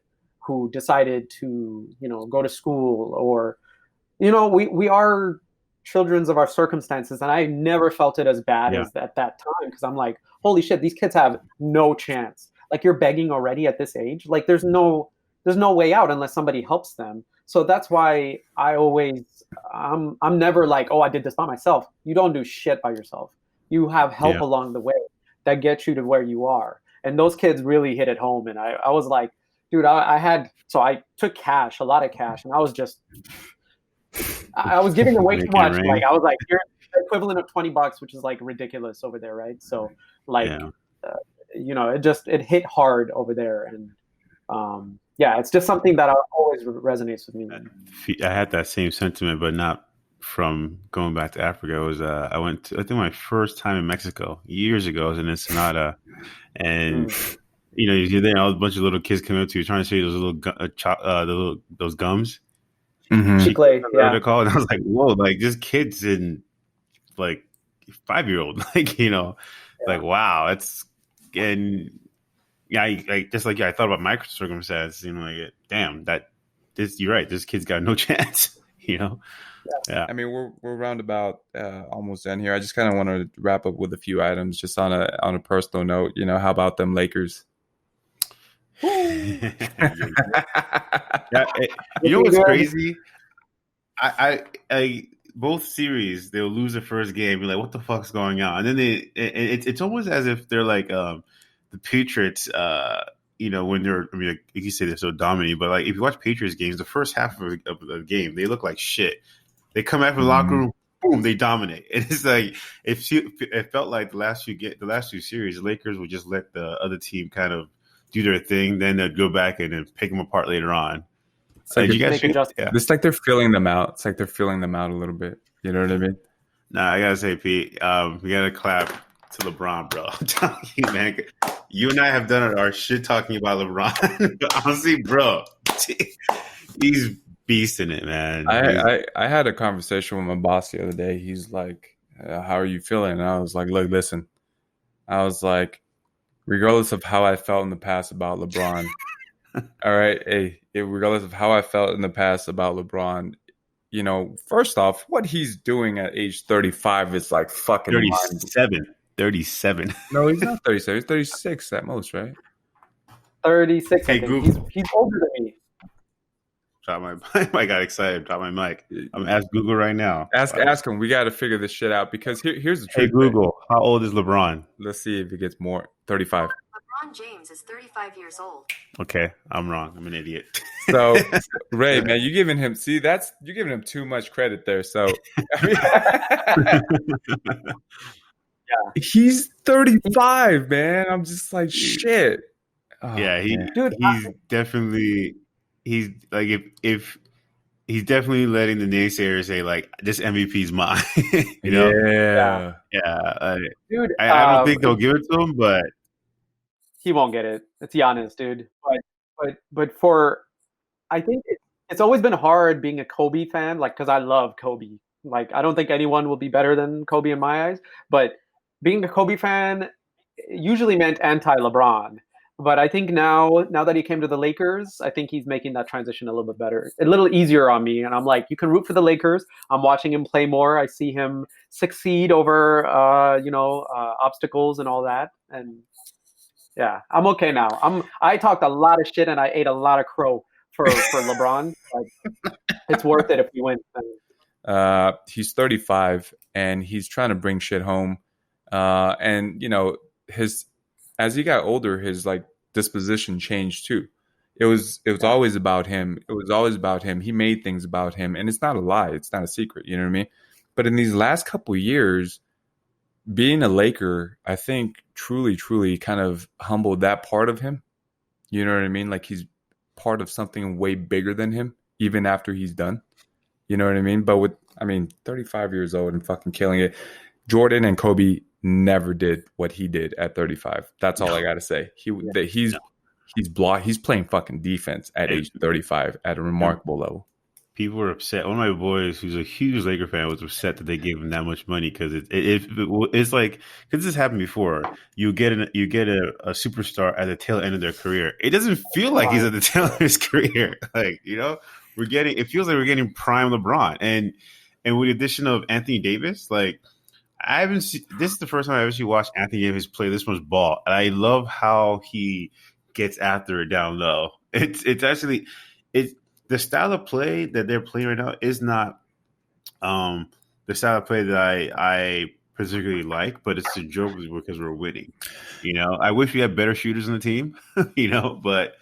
who decided to, go to school or, we are children of our circumstances. And I never felt it as bad as at that time. Cause I'm like, holy shit, these kids have no chance. Like you're begging already at this age. Like there's no way out unless somebody helps them. So that's why I'm never like, oh, I did this by myself. You don't do shit by yourself. You have help along the way that gets you to where you are. And those kids really hit it home. And I was like, dude, I took cash, a lot of cash. And I was giving away too much. Like I was like, you're the equivalent of $20, which is like ridiculous over there. Right. So like, it hit hard over there. And, it's just something that always resonates with me, man. I had that same sentiment, but not from going back to Africa. It was I think my first time in Mexico years ago. I was in Ensenada, and you're there, a bunch of little kids come up to you trying to show you those those gums. Chicle, yeah. They're called. And I was like, whoa, like just kids in like 5-year-old, like wow, it's and. Yeah, I thought about my circumstance, damn, you're right. This kid's got no chance, Yeah. I mean, we're round about almost done here. I just kind of want to wrap up with a few items, just on a personal note. How about them Lakers? You know what's crazy? I both series they'll lose the first game. Be like, what the fuck's going on? And then it's almost as if they're like the Patriots, when they're, like you say, they're so dominating, but like if you watch Patriots games, the first half of the game, they look like shit. They come out from the locker room, boom, they dominate. And it's like it felt like the last few series, the Lakers would just let the other team kind of do their thing, then they'd go back and then pick them apart later on. It's like it's like they're feeling them out. It's like they're feeling them out a little bit. You know what I mean? Nah, I gotta say, Pete, we gotta clap to LeBron, bro. I'm telling you, man. You and I have done our shit talking about LeBron. But honestly, bro, he's beasting it, man. I had a conversation with my boss the other day. He's like, how are you feeling? And I was like, look, listen. I was like, regardless of how I felt in the past about LeBron, all right, regardless of how I felt in the past about LeBron, first off, what he's doing at age 35 is like fucking 37. No, he's not 37. He's 36 at most, right? 36. Hey, Google. He's older than me. I got excited. Drop my mic. I'm gonna ask Google right now. Ask him. We got to figure this shit out because here's the truth. Hey, Google, how old is LeBron? Let's see if it gets more. 35. LeBron James is 35 years old. Okay, I'm wrong. I'm an idiot. So, Ray, man, you're giving him too much credit there. So, yeah, he's 35, man. I'm just like shit. Oh, yeah, he's definitely if he's definitely letting the naysayers say like this MVP's mine. Yeah. Dude, I don't think they'll give it to him, but he won't get it. It's Giannis, dude. But I think it's always been hard being a Kobe fan, like because I love Kobe. Like I don't think anyone will be better than Kobe in my eyes, but being a Kobe fan usually meant anti-LeBron. But I think now that he came to the Lakers, I think he's making that transition a little bit better, a little easier on me. And I'm like, you can root for the Lakers. I'm watching him play more. I see him succeed over, obstacles and all that. And yeah, I'm okay now. I talked a lot of shit and I ate a lot of crow for LeBron? Like, it's worth it if he wins. He's 35 and he's trying to bring shit home. And you know, as he got older, his like disposition changed too. It was always about him. It was always about him. He made things about him, and it's not a lie. It's not a secret. You know what I mean? But in these last couple of years, being a Laker, I think truly kind of humbled that part of him. You know what I mean? Like he's part of something way bigger than him, even after he's done. You know what I mean? But 35 years old and fucking killing it. Jordan and Kobe never did what he did at 35. That's all I got to say. He's playing fucking defense at age 35 at a remarkable level. People were upset. One of my boys, who's a huge Laker fan, was upset that they gave him that much money because it's like, because this happened before. You get a superstar at the tail end of their career. It doesn't feel like he's at the tail end of his career. Like, you know, it feels like we're getting prime LeBron, and with the addition of Anthony Davis, like this is the first time I've actually watched Anthony Davis play this much ball, and I love how he gets after it down low. It's the style of play that they're playing right now is not the style of play that I particularly like, but it's a joke because we're winning. You know, I wish we had better shooters on the team, you know, but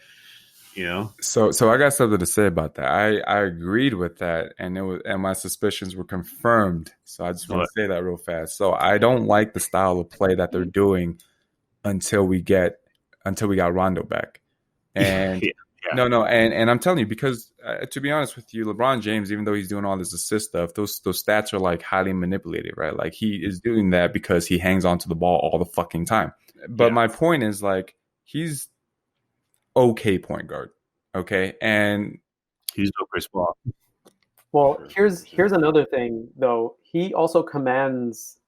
you know. So I got something to say about that. I agreed with that, and my suspicions were confirmed. So I just want to say that real fast. So I don't like the style of play that they're doing until we got Rondo back. And No, and I'm telling you, because to be honest with you, LeBron James, even though he's doing all this assist stuff, those stats are like highly manipulated, right? Like he is doing that because he hangs onto the ball all the fucking time. But my point is, like, he's okay point guard, okay, and he's no Chris Paul. Well, here's another thing though. He also commands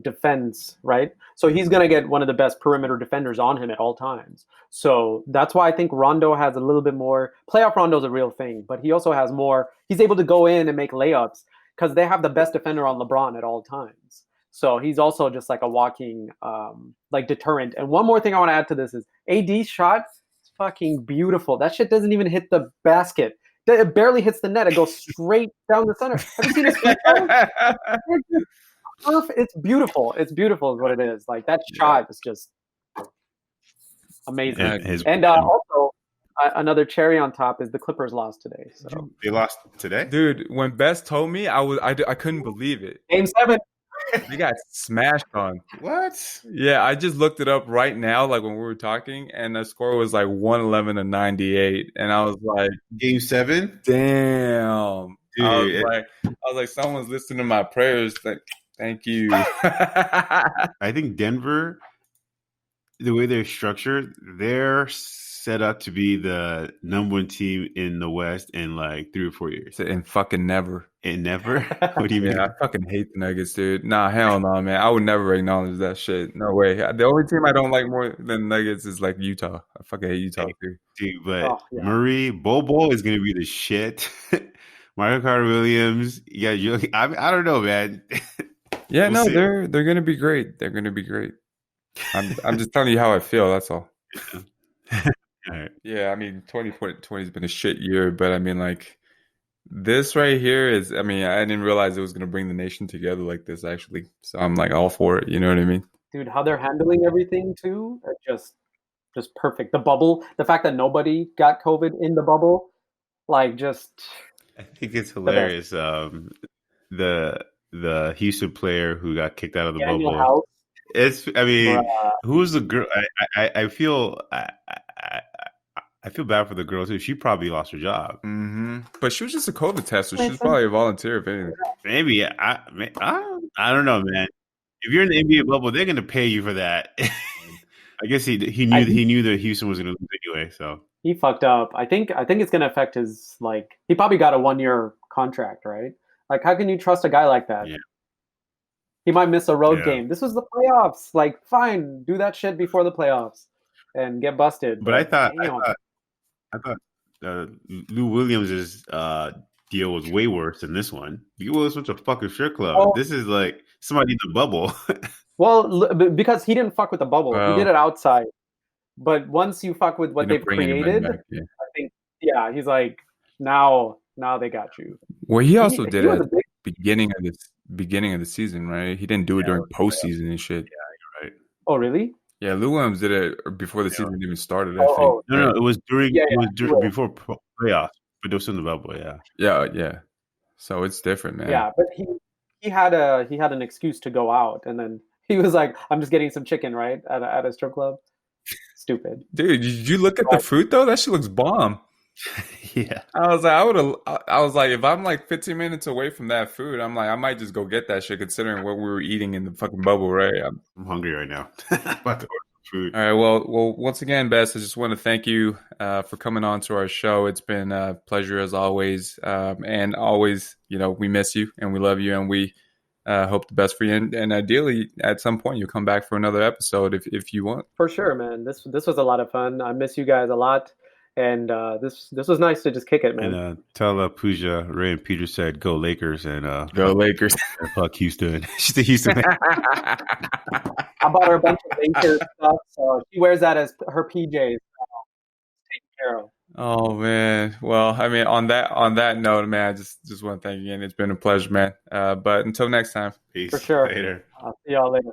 defense, right? So he's going to get one of the best perimeter defenders on him at all times. So that's why I think Rondo has a little bit more. Playoff Rondo's a real thing, but he also has more. He's able to go in and make layups because they have the best defender on LeBron at all times. So he's also just like a walking like deterrent. And one more thing I want to add to this is AD's shot is fucking beautiful. That shit doesn't even hit the basket. It barely hits the net. It goes straight down the center. Have you seen his free throw? It's beautiful. It's beautiful is what it is. Like that shot is just amazing. And also another cherry on top is the Clippers lost today. So they lost today, dude. When Best told me, I couldn't believe it. Game 7. They got smashed on. What? Yeah, I just looked it up right now, like when we were talking, and the score was like 111-98, and I was like, Game 7. Damn. Dude, I was like, someone's listening to my prayers. Thank you. I think Denver, the way they're structured, they're set up to be the number one team in the West in like 3 or 4 years. And fucking never. And never? What do you mean? I fucking hate the Nuggets, dude. Nah, hell no, man. I would never acknowledge that shit. No way. The only team I don't like more than Nuggets is like Utah. I fucking hate Utah too. Dude, but Murray, Bobo is going to be the shit. Michael Carter-Williams. Yeah, I don't know, man. Yeah, we'll see. They're going to be great. They're going to be great. I'm just telling you how I feel. That's all. All right. Yeah, I mean, 2020 has been a shit year, but I mean, like, this right here is, I mean, I didn't realize it was going to bring the nation together like this, actually. So I'm like all for it. You know what I mean? Dude, how they're handling everything too, just perfect. The bubble, the fact that nobody got COVID in the bubble, like just. I think it's hilarious. The Houston player who got kicked out of the bubble. House. I mean, who's the girl? I feel bad for the girl too. She probably lost her job. Mm-hmm. But she was just a COVID tester. She's probably a volunteer, if anything. Maybe. I don't know, man. If you're in the NBA bubble, they're going to pay you for that. I guess he knew that Houston was going to lose anyway. So he fucked up. I think it's going to affect his, like, he probably got a 1-year contract, right? Like, how can you trust a guy like that? Yeah. He might miss a road game. This was the playoffs. Like, fine, do that shit before the playoffs and get busted. But I thought Lou Williams' deal was way worse than this one. Lou Williams went to a fucking strip club. Oh. This is like somebody in the bubble. Well, because he didn't fuck with the bubble. He did it outside. But once you fuck with what they've created, I think yeah, he's like, now they got you. Well, he also did it at the beginning of the season, right? He didn't do it during postseason and shit. Yeah, you're right. Oh, really? Yeah, Lou Williams did it before the season even started. I think. No, it was during. It was before playoffs, but it was in the bubble. Yeah. Yeah. So it's different, man. Yeah, but he had an excuse to go out, and then he was like, "I'm just getting some chicken, right, at a strip club." Stupid, dude. Did you look at the fruit though? That shit looks bomb. Yeah, I was like, if I'm like 15 minutes away from that food, I'm like, I might just go get that shit. Considering what we were eating in the fucking bubble, right? I'm hungry right now. About to order some food. All right. Well. Once again, Bess, I just want to thank you for coming on to our show. It's been a pleasure as always, and always, we miss you and we love you and we hope the best for you. And ideally, at some point, you'll come back for another episode if you want. For sure, man. This was a lot of fun. I miss you guys a lot. And this was nice to just kick it, man. And tell Pooja, Ray and Peter said, "Go Lakers!" And go Lakers. And fuck Houston. She's a Houston man. I bought her a bunch of Lakers stuff, so she wears that as her PJs. Taken care of. Oh man. Well, I mean, on that note, man, I just want to thank you again. It's been a pleasure, man. But until next time, peace. For sure. Later. I'll see y'all later.